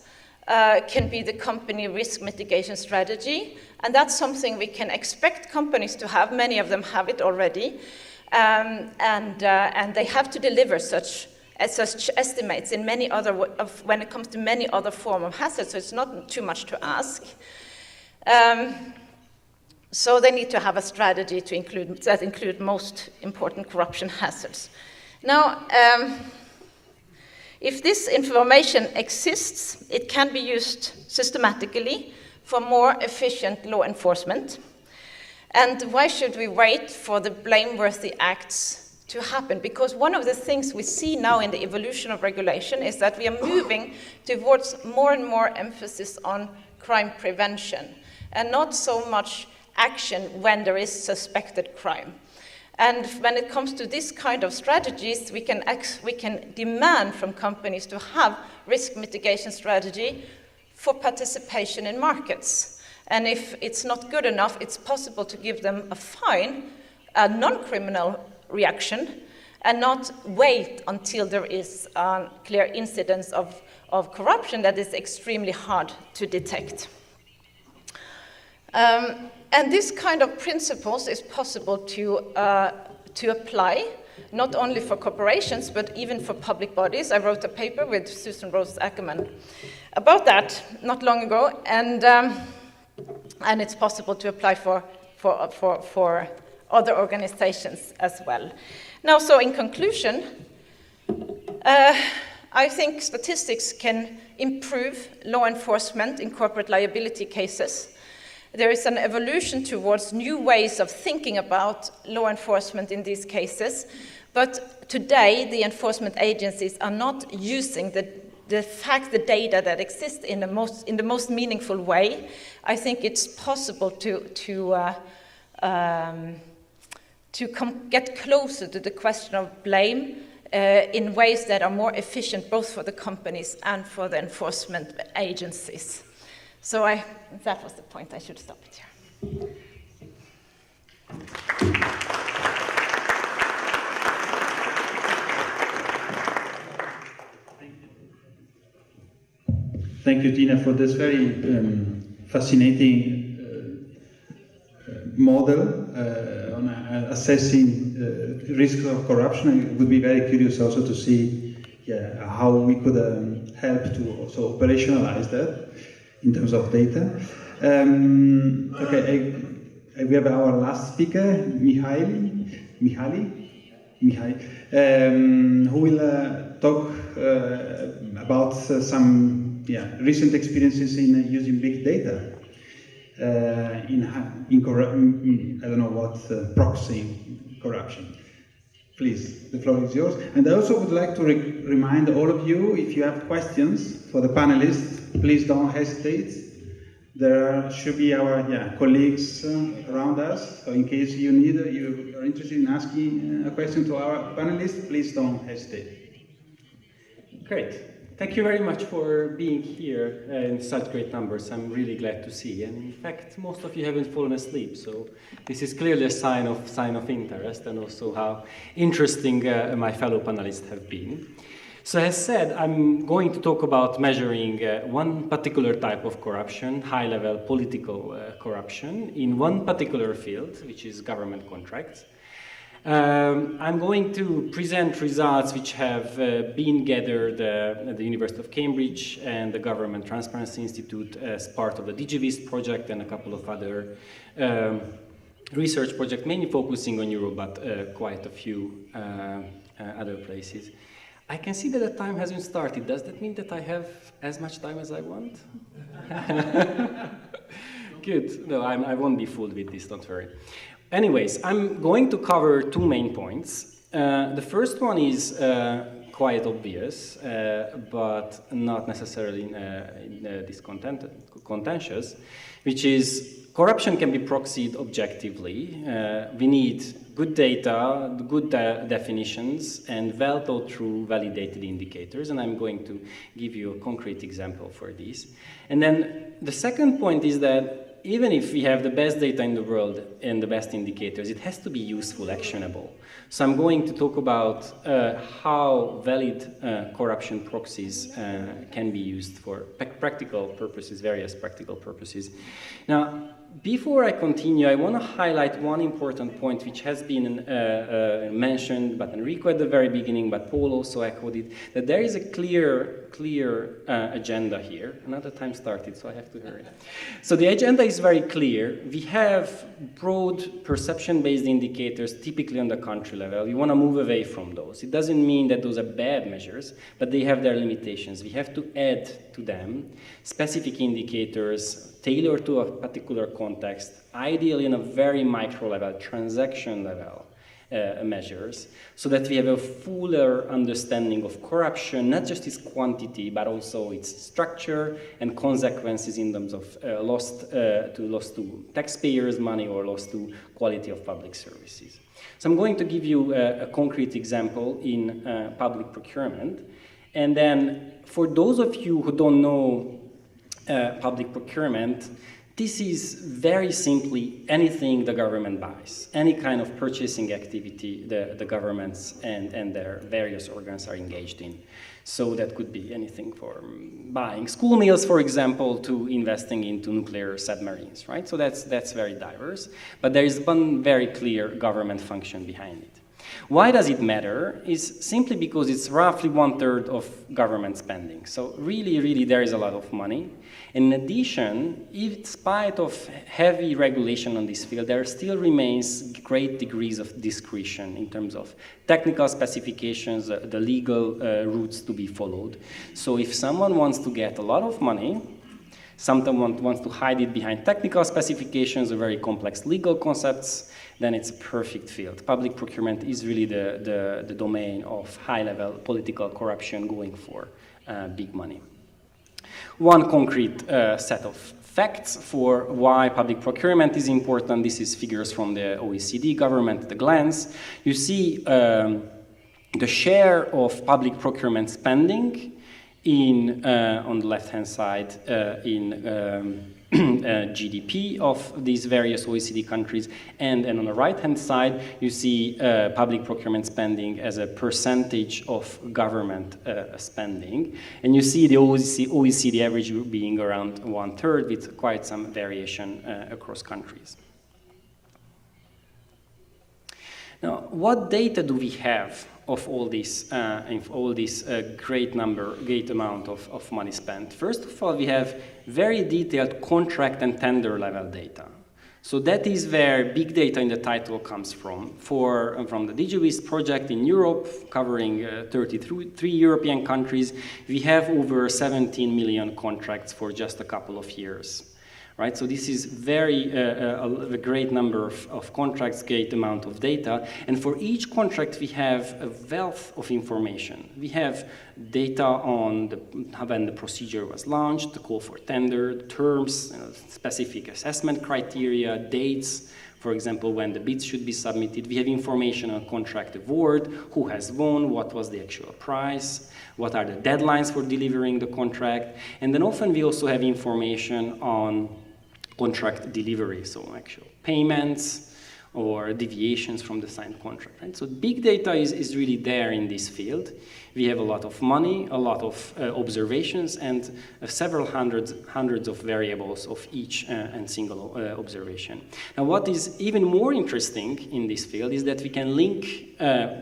can be the company risk mitigation strategy, and that's something we can expect companies to have. Many of them have it already, and they have to deliver such estimates in many other when it comes to many other forms of hazards. So it's not too much to ask. So they need to have a strategy to include most important corruption hazards. Now, if this information exists, it can be used systematically for more efficient law enforcement. And why should we wait for the blameworthy acts to happen? Because one of the things we see now in the evolution of regulation is that we are moving towards more and more emphasis on crime prevention, and not so much action when there is suspected crime. And when it comes to this kind of strategies, we can demand from companies to have risk mitigation strategy for participation in markets. And if it's not good enough, it's possible to give them a fine, a non-criminal reaction, and not wait until there is a clear incidence of corruption that is extremely hard to detect. And this kind of principles is possible to apply, not only for corporations, but even for public bodies. I wrote a paper with Susan Rose Ackerman about that not long ago, and it's possible to apply for other organizations as well. Now, so in conclusion, I think statistics can improve law enforcement in corporate liability cases. There is an evolution towards new ways of thinking about law enforcement in these cases, but today the enforcement agencies are not using the data that exists in the most meaningful way. I think it's possible to get closer to the question of blame in ways that are more efficient both for the companies and for the enforcement agencies. So that was the point. I should stop it here. Thank you, Tina, for this very fascinating model on assessing risks of corruption. I would be very curious also to see how we could help to also operationalize that in terms of data. Okay, we have our last speaker, Mihaly, who will talk about some recent experiences in using big data proxy corruption. Please, the floor is yours. And I also would like to remind all of you, if you have questions for the panelists, please don't hesitate. There should be our colleagues around us. So in case you are interested in asking a question to our panelists, please don't hesitate. Great. Thank you very much for being here in such great numbers. I'm really glad to see. And in fact, most of you haven't fallen asleep, so this is clearly a sign of interest, and also how interesting my fellow panelists have been. So as said, I'm going to talk about measuring one particular type of corruption, high-level political corruption, in one particular field, which is government contracts. I'm going to present results which have been gathered at the University of Cambridge and the Government Transparency Institute as part of the DigiVist project and a couple of other research projects, mainly focusing on Europe, but quite a few other places. I can see that the time hasn't started. Does that mean that I have as much time as I want? Good. No, I won't be fooled with this, don't worry. Anyways, I'm going to cover two main points. The first one is quite obvious, but not necessarily contentious, which is corruption can be proxied objectively. We need good data, good definitions, and well thought through validated indicators, and I'm going to give you a concrete example for this. And then the second point is that even if we have the best data in the world and the best indicators, it has to be useful, actionable. So I'm going to talk about how valid corruption proxies can be used for practical purposes, various practical purposes. Now, before I continue, I want to highlight one important point which has been mentioned, but Enrico at the very beginning, but Paul also echoed it, that there is a clear agenda here. Another time started, so I have to hurry. So the agenda is very clear. We have broad perception-based indicators, typically on the country level. We want to move away from those. It doesn't mean that those are bad measures, but they have their limitations. We have to add to them specific indicators tailored to a particular context, ideally in a very micro level, transaction level measures, so that we have a fuller understanding of corruption, not just its quantity, but also its structure and consequences in terms of loss to taxpayers' money or loss to quality of public services. So I'm going to give you a concrete example in public procurement. And then for those of you who don't know public procurement, this is very simply anything the government buys, any kind of purchasing activity the governments and their various organs are engaged in. So that could be anything from buying school meals, for example, to investing into nuclear submarines, right? So that's very diverse, but there is one very clear government function behind it. Why does it matter? Is simply because it's roughly 1/3 of government spending. So really, there is a lot of money. In addition, in spite of heavy regulation on this field, there still remains great degrees of discretion in terms of technical specifications, the legal routes to be followed. So if someone wants to get a lot of money, someone wants to hide it behind technical specifications or very complex legal concepts, then it's a perfect field. Public procurement is really the domain of high-level political corruption going for big money. One concrete set of facts for why public procurement is important. This is figures from the OECD government at a glance. You see the share of public procurement spending in on the left-hand side in GDP of these various OECD countries, and on the right-hand side you see public procurement spending as a percentage of government spending, and you see the OECD average being around 1/3 with quite some variation across countries. Now, what data do we have of all this great amount of money spent? First of all, we have very detailed contract and tender level data. So that is where big data in the title comes from. From the DigiVist project in Europe, covering 33 European countries, we have over 17 million contracts for just a couple of years. Right, so this is a great number of contracts, great amount of data, and for each contract we have a wealth of information. We have data on when the procedure was launched, the call for tender, the terms, specific assessment criteria, dates, for example, when the bids should be submitted. We have information on contract award, who has won, what was the actual price, what are the deadlines for delivering the contract, and then often we also have information on contract delivery, so actual payments or deviations from the signed contract. Right? So big data is really there in this field. We have a lot of money, a lot of observations, and several hundreds of variables of each and single observation. Now, what is even more interesting in this field is that we can link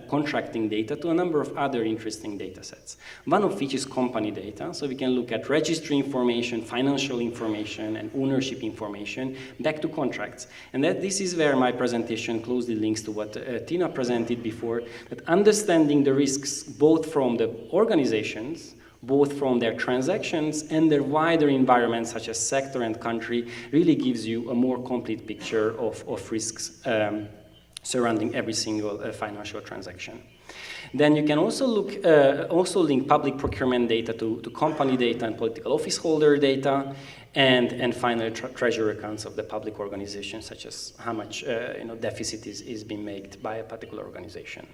contracting data to a number of other interesting data sets. One of which is company data, so we can look at registry information, financial information, and ownership information back to contracts. And this is where my presentation closely links to what Tina presented before, that understanding the risks both from the organizations, both from their transactions and their wider environment, such as sector and country, really gives you a more complete picture of risks surrounding every single financial transaction. Then you can also link public procurement data to company data and political office holder data, and finally treasury accounts of the public organization, such as how much deficit is being made by a particular organization.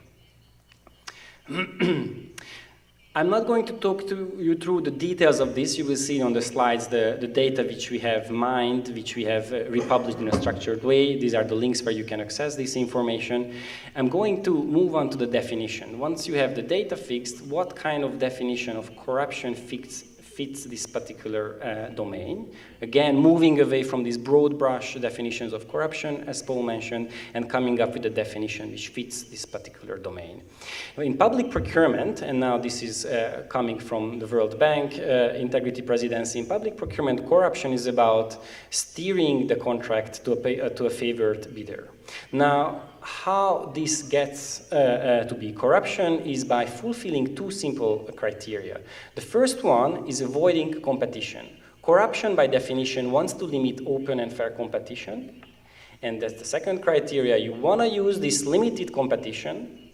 I'm not going to talk to you through the details of this. You will see on the slides the data which we have mined, which we have republished in a structured way. These are the links where you can access this information. I'm going to move on to the definition. Once you have the data fixed, what kind of definition of corruption fits this particular domain? Again, moving away from these broad brush definitions of corruption, as Paul mentioned, and coming up with a definition which fits this particular domain. In public procurement, and now this is coming from the World Bank Integrity Presidency, in public procurement, corruption is about steering the contract to a favored bidder. Now, how this gets to be corruption is by fulfilling two simple criteria. The first one is avoiding competition. Corruption, by definition, wants to limit open and fair competition. And that's the second criteria. You want to use this limited competition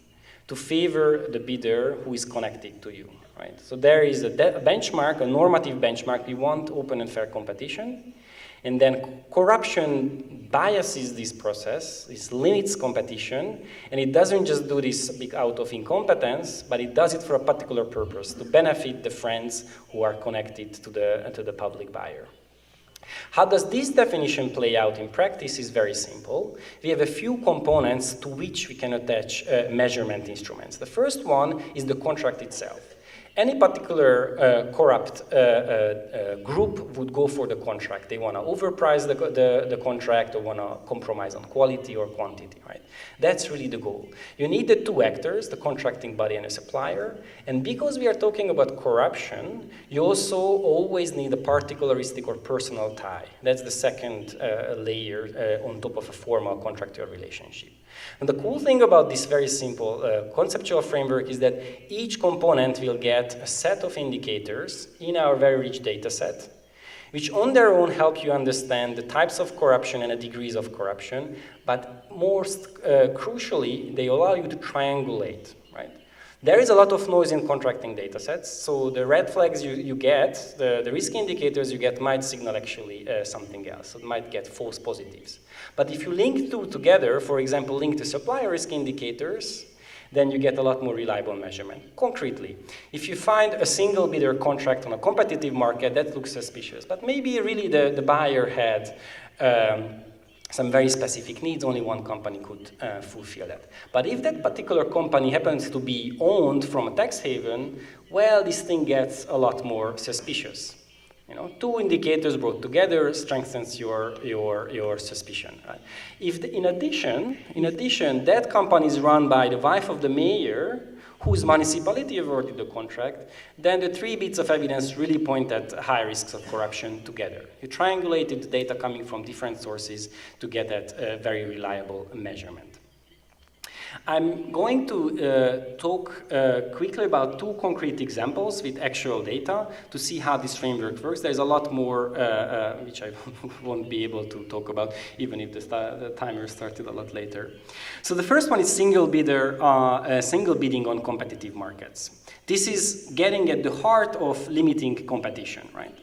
to favor the bidder who is connected to you. Right? So there is a benchmark, a normative benchmark. We want open and fair competition. And then corruption biases this process, this limits competition, and it doesn't just do this out of incompetence, but it does it for a particular purpose, to benefit the friends who are connected to the public buyer. How does this definition play out in practice is very simple. We have a few components to which we can attach measurement instruments. The first one is the contract itself. Any particular corrupt group would go for the contract. They want to overprice the contract or want to compromise on quality or quantity, right? That's really the goal. You need the two actors, the contracting body and a supplier. And because we are talking about corruption, you also always need a particularistic or personal tie. That's the second layer on top of a formal contractual relationship. And the cool thing about this very simple conceptual framework is that each component will get a set of indicators in our very rich data set, which on their own help you understand the types of corruption and the degrees of corruption, but most crucially, they allow you to triangulate, right? There is a lot of noise in contracting data sets, so the red flags you get, the risk indicators you get might signal actually something else. It might get false positives. But if you link two together, for example, link the supplier risk indicators, then you get a lot more reliable measurement. Concretely, if you find a single bidder contract on a competitive market, that looks suspicious. But maybe really the buyer had some very specific needs, only one company could fulfill that. But if that particular company happens to be owned from a tax haven, well, this thing gets a lot more suspicious. You know, two indicators brought together strengthens your suspicion. Right? If in addition, that company is run by the wife of the mayor, whose municipality awarded the contract, then the three bits of evidence really point at high risks of corruption together. You triangulated the data coming from different sources to get that very reliable measurement. I'm going to talk quickly about two concrete examples with actual data to see how this framework works. There's a lot more which I won't be able to talk about, even if the timer started a lot later. So the first one is single bidding on competitive markets. This is getting at the heart of limiting competition, right?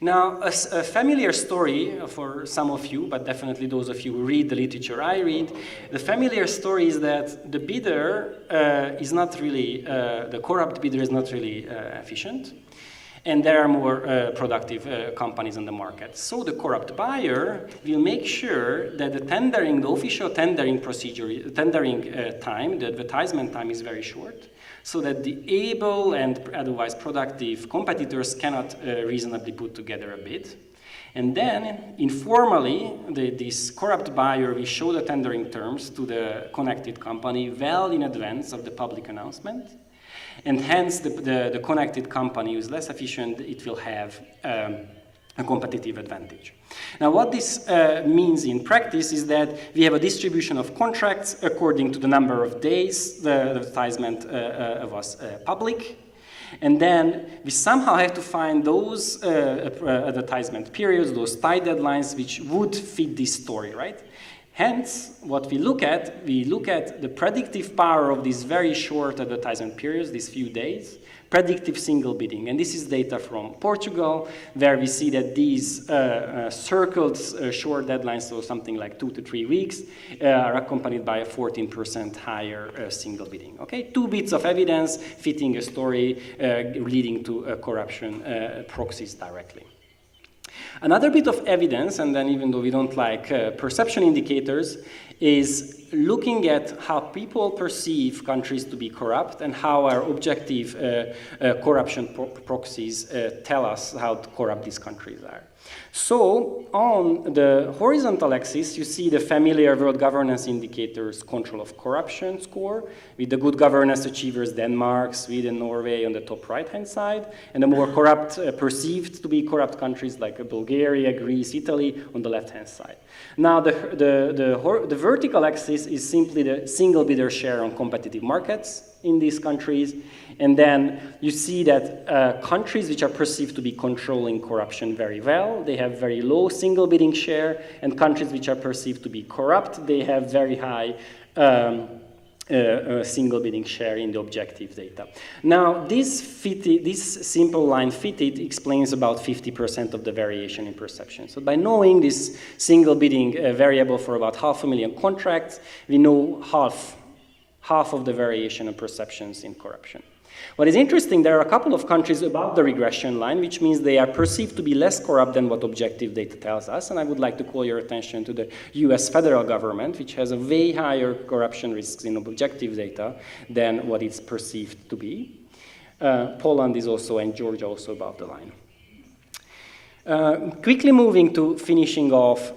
Now, a familiar story for some of you, but definitely those of you who read the literature I read, the familiar story is that the bidder is not really, the corrupt bidder is not really efficient, and there are more productive companies on the market. So the corrupt buyer will make sure that the official tendering procedure, time, the advertisement time is very short, so that the able and otherwise productive competitors cannot reasonably put together a bid. And then, informally, this corrupt buyer will show the tendering terms to the connected company well in advance of the public announcement. And hence, the connected company who is less efficient, it will have a competitive advantage. Now, what this means in practice is that we have a distribution of contracts according to the number of days the advertisement was public. And then we somehow have to find those advertisement periods, those tight deadlines, which would fit this story, right? Hence, what we look at the predictive power of these very short advertisement periods, these few days, predictive single bidding. And this is data from Portugal, where we see that these circled short deadlines, so something like 2 to 3 weeks, are accompanied by a 14% higher single bidding. Okay, 2 bits of evidence fitting a story leading to corruption proxies directly. Another bit of evidence, and then even though we don't like perception indicators, is looking at how people perceive countries to be corrupt and how our objective corruption proxies tell us how corrupt these countries are. So on the horizontal axis, you see the familiar world governance indicators, control of corruption score, with the good governance achievers Denmark, Sweden, Norway on the top right-hand side, and the more corrupt, perceived to be corrupt countries like Bulgaria, Greece, Italy on the left-hand side. Now the vertical axis is simply the single bidder share on competitive markets in these countries. And then you see that countries which are perceived to be controlling corruption very well, they have very low single bidding share, and countries which are perceived to be corrupt, they have very high single bidding share in the objective data. Now, this simple line fitted explains about 50% of the variation in perception. So by knowing this single bidding variable for about 500,000 contracts, we know half of the variation in perceptions in corruption. What is interesting, there are a couple of countries above the regression line, which means they are perceived to be less corrupt than what objective data tells us. And I would like to call your attention to the US federal government, which has a way higher corruption risks in objective data than what it's perceived to be. Poland is also, and Georgia also above the line. Quickly moving to finishing off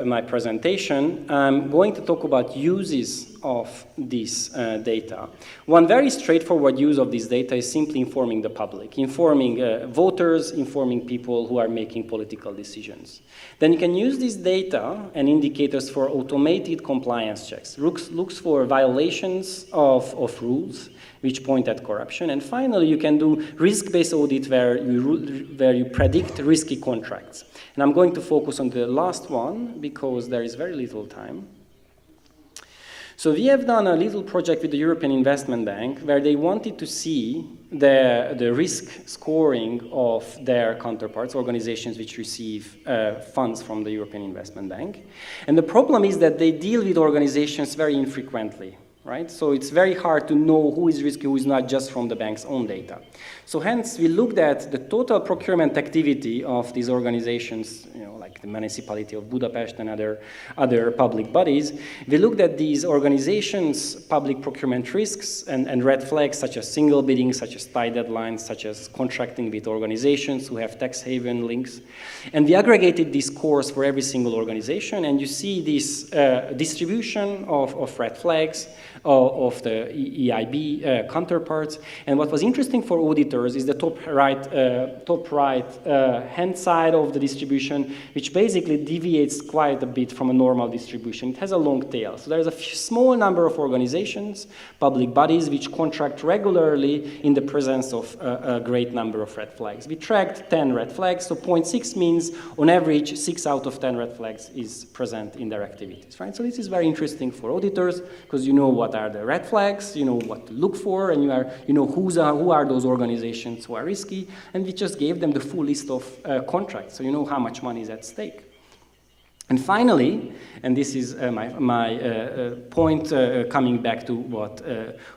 my presentation, I'm going to talk about uses of this data. One very straightforward use of this data is simply informing the public, informing voters, informing people who are making political decisions. Then you can use this data and indicators for automated compliance checks, looks for violations of rules which point at corruption. And finally, you can do risk-based audit where you predict risky contracts. And I'm going to focus on the last one because there is very little time. So we have done a little project with the European Investment Bank where they wanted to see the risk scoring of their counterparts, organizations which receive funds from the European Investment Bank. And the problem is that they deal with organizations very infrequently. Right? So it's very hard to know who is risky, who is not, just from the bank's own data. So hence, we looked at the total procurement activity of these organizations, like the municipality of Budapest and other public bodies. We looked at these organizations' public procurement risks and red flags, such as single bidding, such as tight deadlines, such as contracting with organizations who have tax haven links. And we aggregated these scores for every single organization, and you see this distribution of red flags of the EIB counterparts. And what was interesting for auditors is the top right hand side of the distribution, which basically deviates quite a bit from a normal distribution. It has a long tail. So there's a small number of organizations, public bodies, which contract regularly in the presence of a great number of red flags. We tracked 10 red flags, so 0.6 means on average 6 out of 10 red flags is present in their activities, right? So this is very interesting for auditors because you know what are the red flags, you know what to look for, and you know who are those organizations who are risky, and we just gave them the full list of contracts, so you know how much money is at stake. And finally, and this is my point coming back to what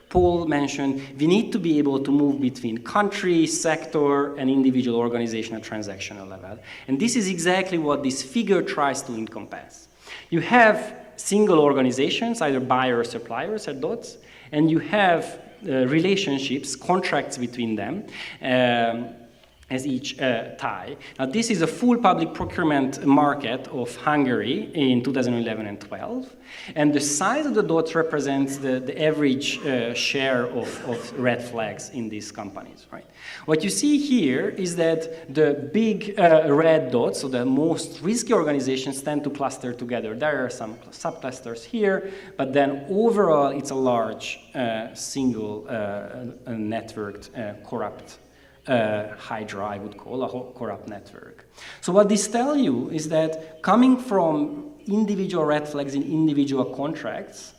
Paul mentioned, we need to be able to move between country, sector, and individual organization at transactional level. And this is exactly what this figure tries to encompass. You have single organizations, either buyer or suppliers at dots, and you have relationships, contracts between them, as each tie. Now, this is a full public procurement market of Hungary in 2011 and 12, and the size of the dots represents the average share of red flags in these companies, right? What you see here is that the big red dots, so the most risky organizations, tend to cluster together. There are some subclusters here, but then overall it's a large single networked corrupt hydra, I would call, a corrupt network. So what this tells you is that coming from individual red flags in individual contracts,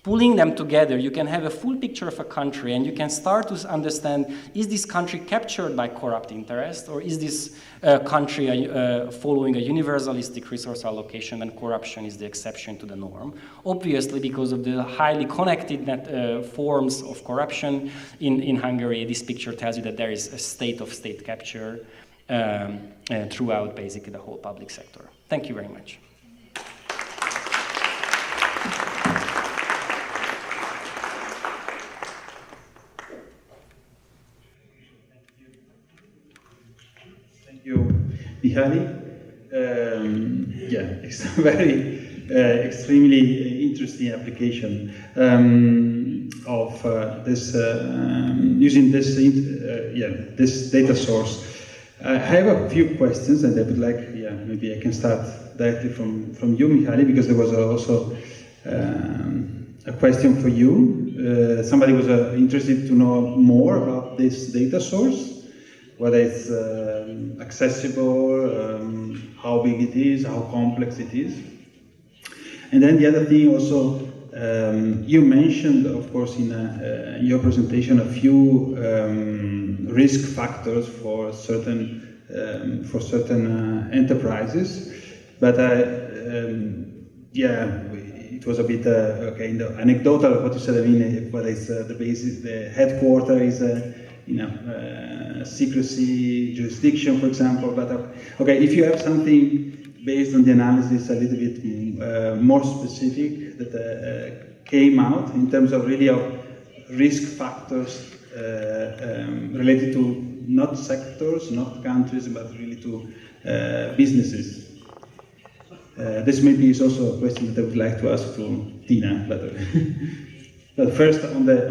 pulling them together, you can have a full picture of a country, and you can start to understand, is this country captured by corrupt interest, or is this country following a universalistic resource allocation and corruption is the exception to the norm? Obviously, because of the highly connected forms of corruption in Hungary, this picture tells you that there is a state of state capture throughout basically the whole public sector. Thank you very much. Mihaly. Yeah, it's a very extremely interesting application of this using this this data source. I have a few questions, and I would like, maybe I can start directly from you, Mihaly, because there was also a question for you. Somebody was interested to know more about this data source. Whether it's accessible, how big it is, how complex it is. And then the other thing also, you mentioned, of course, in your presentation, a few risk factors for certain enterprises. But it was a bit anecdotal what you said. I mean, whether it's the basis, the headquarters is secrecy jurisdiction, for example. But okay, if you have something based on the analysis a little bit more specific that came out in terms of really of risk factors related to not sectors, not countries, but really to businesses. This maybe is also a question that I would like to ask to Tina, but first on the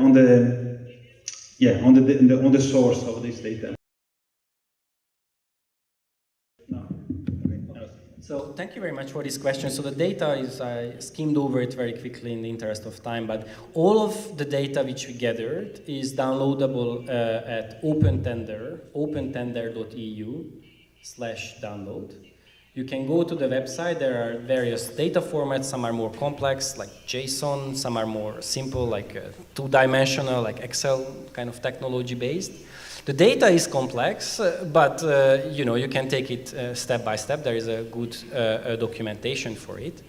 source of this data. So thank you very much for this question. So the data is, I skimmed over it very quickly in the interest of time, but all of the data which we gathered is downloadable at opentender.eu/download. You can go to the website. There are various data formats. Some are more complex, like JSON. Some are more simple, like two-dimensional, like Excel kind of technology-based. The data is complex, but you can take it step by step. There is a good documentation for it.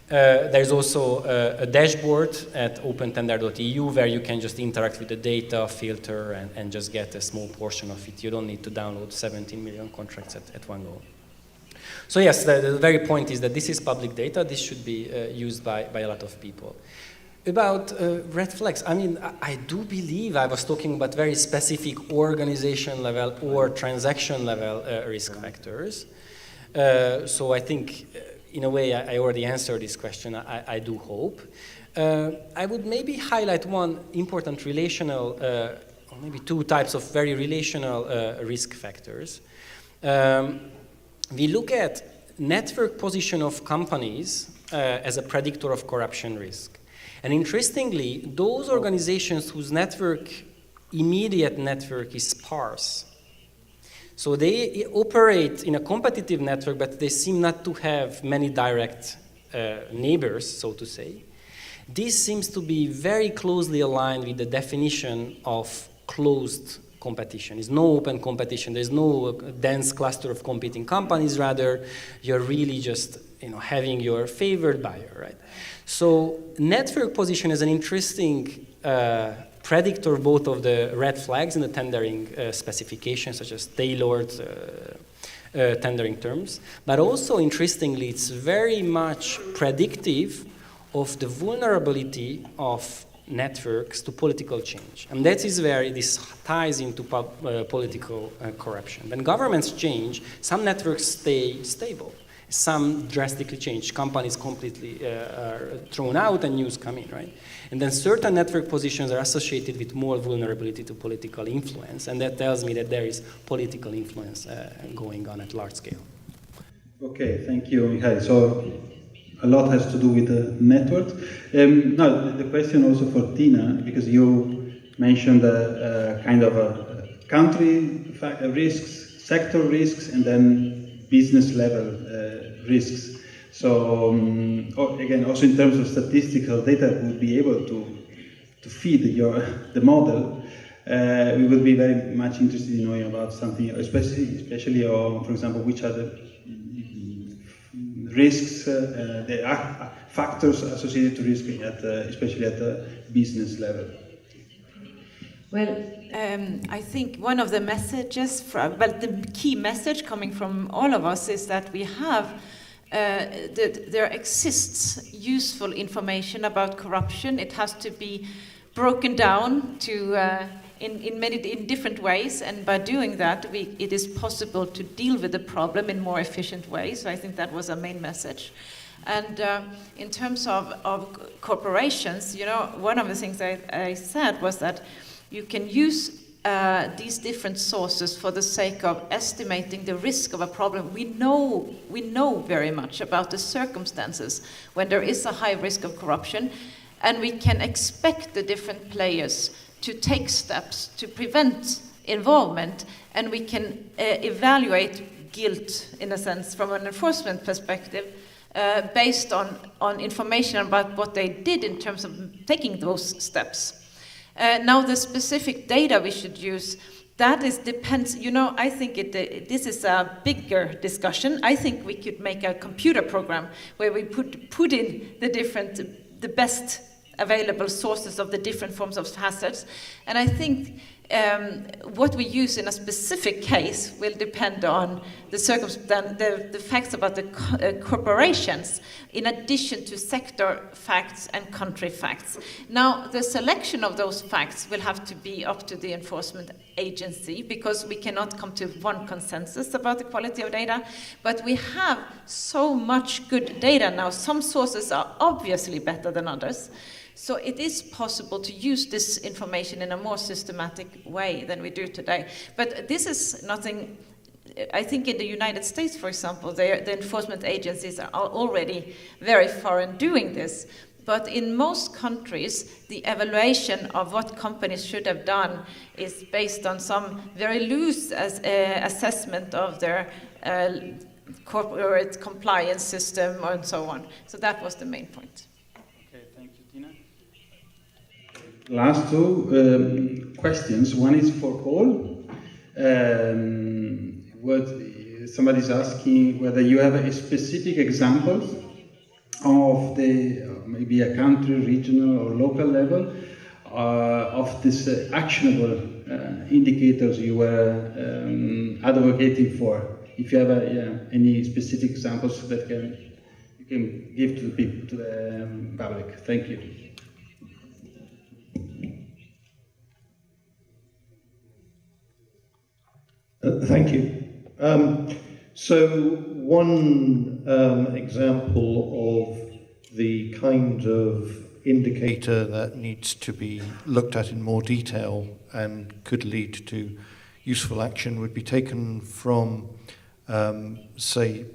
There's also a dashboard at opentender.eu where you can just interact with the data, filter, and just get a small portion of it. You don't need to download 17 million contracts at one go. So yes, the very point is that this is public data. This should be used by a lot of people. About red flags, I mean, I do believe I was talking about very specific organization level or transaction level risk factors. So I think, in a way, I already answered this question, I do hope. I would maybe highlight one important relational, or maybe two types of very relational risk factors. We look at network position of companies as a predictor of corruption risk. And interestingly, those organizations whose immediate network is sparse, so they operate in a competitive network, but they seem not to have many direct neighbors, so to say. This seems to be very closely aligned with the definition of closed competition. There's no open competition. There's no dense cluster of competing companies. Rather, you're really just having your favored buyer, right? So network position is an interesting predictor both of the red flags in the tendering specifications, such as tailored tendering terms, but also interestingly, it's very much predictive of the vulnerability of networks to political change. And that is where this ties into political corruption. When governments change, some networks stay stable. Some drastically change. Companies completely are thrown out and news come in, right? And then certain network positions are associated with more vulnerability to political influence, and that tells me that there is political influence going on at large scale. Okay, thank you, Michael. So a lot has to do with the networks. Now, the question also for Tina, because you mentioned kind of a country risks, sector risks, and then business level risks. So again, also in terms of statistical data, we would be able to feed the model. We would be very much interested in knowing about something, especially on, for example, which are the risks, the factors associated to risk, especially at the business level. Well, I think one of the messages, the key message coming from all of us is that we have, that there exists useful information about corruption. It has to be broken down to in different ways, and by doing that, it is possible to deal with the problem in more efficient ways. So I think that was a main message. And in terms of corporations, one of the things I said was that you can use these different sources for the sake of estimating the risk of a problem. We know very much about the circumstances when there is a high risk of corruption, and we can expect the different players to take steps to prevent involvement, and we can evaluate guilt, in a sense, from an enforcement perspective, based on information about what they did in terms of taking those steps. Now, the specific data we should use, depends, I think this is a bigger discussion. I think we could make a computer program where we put in the best available sources of the different forms of hazards. And I think what we use in a specific case will depend on the circumstance, the facts about the corporations, in addition to sector facts and country facts. Now, the selection of those facts will have to be up to the enforcement agency, because we cannot come to one consensus about the quality of data, but we have so much good data now. Some sources are obviously better than others. So it is possible to use this information in a more systematic way than we do today. But this is nothing, I think in the United States, for example, the enforcement agencies are already very far in doing this. But in most countries, the evaluation of what companies should have done is based on some very loose assessment of their corporate compliance system and so on. So that was the main point. Last two questions. One is for Paul. Somebody's asking whether you have a specific example of maybe a country, regional or local level of this actionable indicators you were advocating for. If you have any specific examples that you can give to the public. Thank you. Thank you. So one example of the kind of indicator that needs to be looked at in more detail and could lead to useful action would be taken from, say,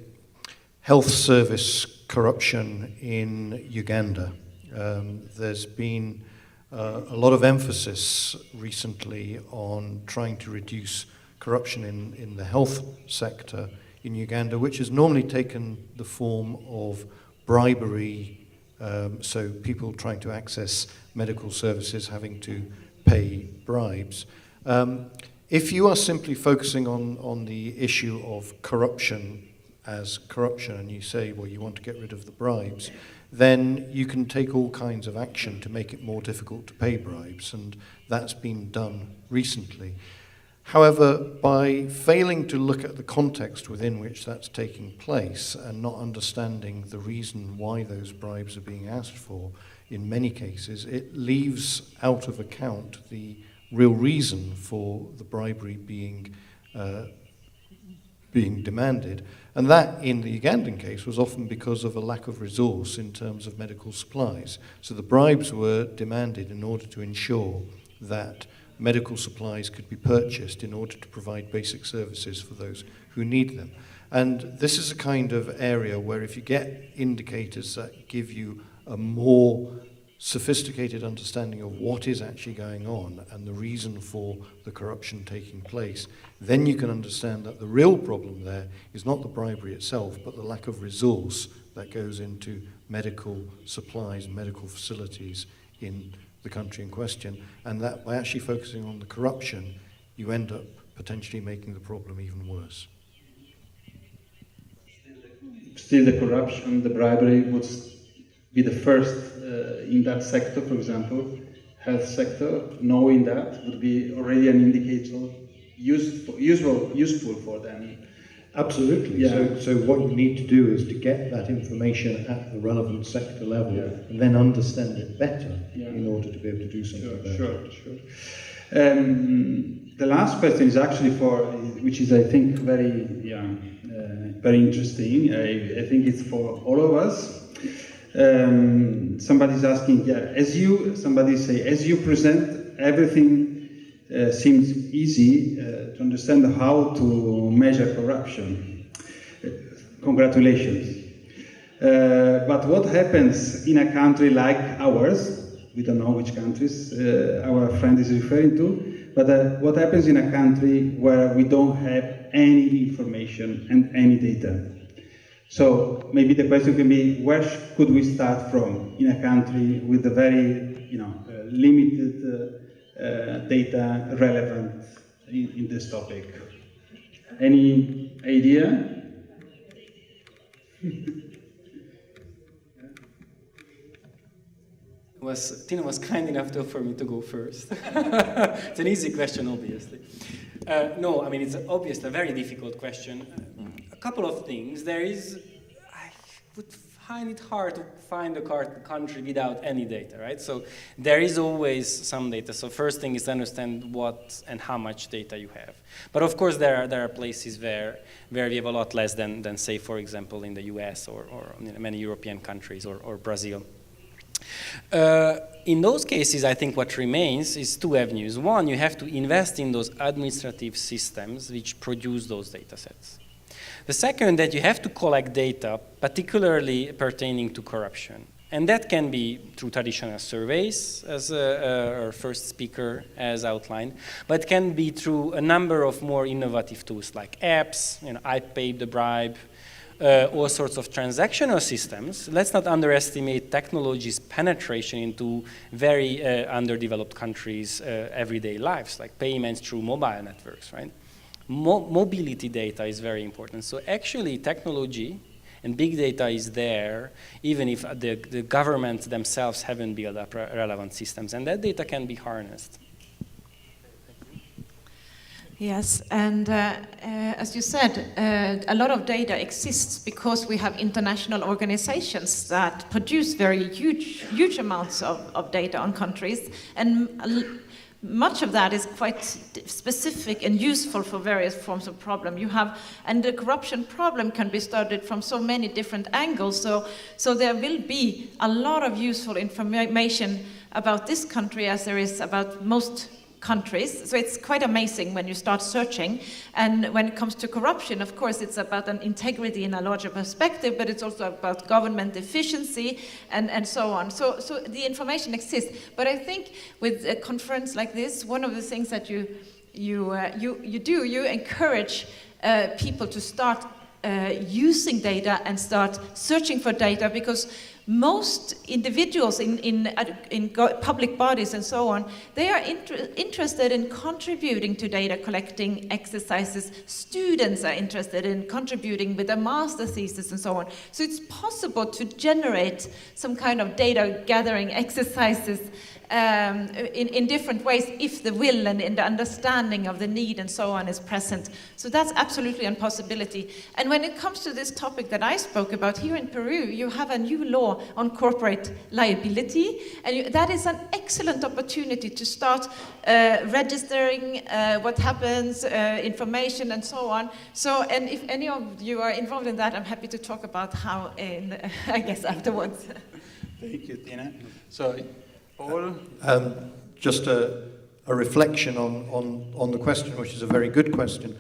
health service corruption in Uganda. There's been a lot of emphasis recently on trying to reduce corruption in the health sector in Uganda, which has normally taken the form of bribery, so people trying to access medical services having to pay bribes. If you are simply focusing on the issue of corruption as corruption, and you say, well, you want to get rid of the bribes, then you can take all kinds of action to make it more difficult to pay bribes, and that's been done recently. However, by failing to look at the context within which that's taking place and not understanding the reason why those bribes are being asked for, in many cases, it leaves out of account the real reason for the bribery being demanded. And that, in the Ugandan case, was often because of a lack of resource in terms of medical supplies. So the bribes were demanded in order to ensure that medical supplies could be purchased in order to provide basic services for those who need them. And this is a kind of area where if you get indicators that give you a more sophisticated understanding of what is actually going on and the reason for the corruption taking place, then you can understand that the real problem there is not the bribery itself, but the lack of resource that goes into medical supplies, medical facilities in the country in question, and that by actually focusing on the corruption, you end up potentially making the problem even worse. Still the corruption, the bribery would be the first in that sector, for example, health sector. Knowing that would be already an indicator useful for them. Absolutely. Yeah. So what you need to do is to get that information at the relevant sector level, and then understand it better in order to be able to do something about it. Sure. The last question is actually which is I think very interesting. I think it's for all of us. Somebody's asking, as you present, everything seems easy to understand how to measure corruption. Congratulations. But what happens in a country like ours? We don't know which countries our friend is referring to, but what happens in a country where we don't have any information and any data? So maybe the question can be, where could we start from in a country with a very limited data relevant in this topic? Any idea? Tina was kind enough to offer me to go first. It's an easy question, obviously. No, I mean, it's obviously a very difficult question. A couple of things. I would find it hard to find a country without any data, right? So there is always some data. So first thing is to understand what and how much data you have. But of course, there are places where we have a lot less than say, for example, in the US or many European countries or Brazil. In those cases, I think what remains is two avenues. One, you have to invest in those administrative systems which produce those data sets. The second, that you have to collect data, particularly pertaining to corruption. And that can be through traditional surveys, as our first speaker has outlined, but can be through a number of more innovative tools like apps, I paid the bribe, all sorts of transactional systems. Let's not underestimate technology's penetration into very underdeveloped countries' everyday lives, like payments through mobile networks, right? Mobility data is very important. So actually technology and big data is there, even if the governments themselves haven't built up relevant systems, and that data can be harnessed. Yes, and as you said, a lot of data exists because we have international organizations that produce very huge amounts of data on countries, and much of that is quite specific and useful for various forms of problem and the corruption problem can be studied from so many different angles, so there will be a lot of useful information about this country as there is about most countries. So it's quite amazing when you start searching. And when it comes to corruption, of course, it's about an integrity in a larger perspective, but it's also about government efficiency and so on. So the information exists. But I think with a conference like this, one of the things that you encourage people to start using data and start searching for data, because most individuals in public bodies and so on, they are interested in contributing to data collecting exercises. Students are interested in contributing with a master thesis and so on. So it's possible to generate some kind of data gathering exercises in different ways if the will and the understanding of the need and so on is present. So that's absolutely a possibility. And when it comes to this topic that I spoke about, here in Peru, you have a new law on corporate liability, and that is an excellent opportunity to start registering what happens, information and so on. So, and if any of you are involved in that, I'm happy to talk about how, I guess, afterwards. Thank you, Tina. So, Paul? Just a reflection on the question, which is a very good question.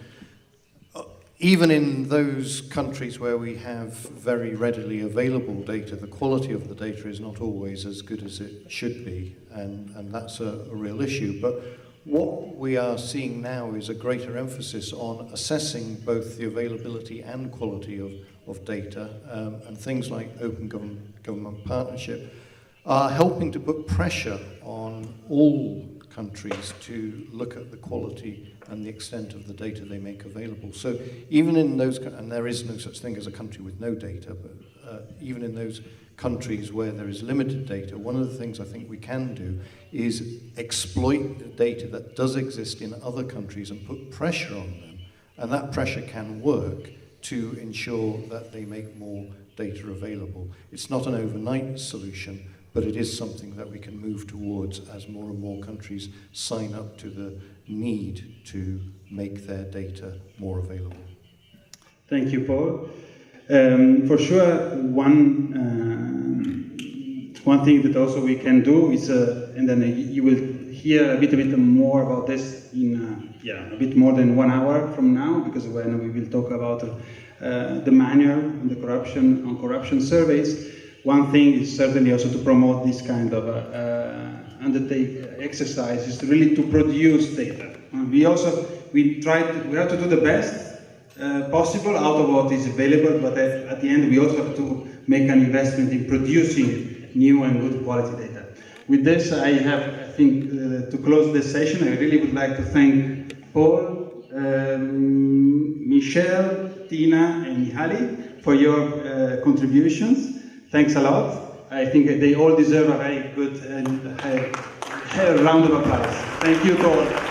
Even in those countries where we have very readily available data, the quality of the data is not always as good as it should be, and that's a real issue. But what we are seeing now is a greater emphasis on assessing both the availability and quality of data, and things like open government partnership are helping to put pressure on all countries to look at the quality and the extent of the data they make available. So even in those, and there is no such thing as a country with no data, but even in those countries where there is limited data, one of the things I think we can do is exploit the data that does exist in other countries and put pressure on them. And that pressure can work to ensure that they make more data available. It's not an overnight solution, but it is something that we can move towards as more and more countries sign up to the need to make their data more available. Thank you, Paul. For sure, one thing that also we can do is, and then you will hear a bit more about this in a bit more than 1 hour from now, because when we will talk about the manual on the corruption surveys. One thing is certainly also to promote this kind of exercise is really to produce data. We have to do the best possible out of what is available, but at the end we also have to make an investment in producing new and good quality data. With this, I think to close this session, I really would like to thank Paul, Michelle, Tina, and Mihaly for your contributions. Thanks a lot. I think they all deserve a very good round of applause. Thank you to all.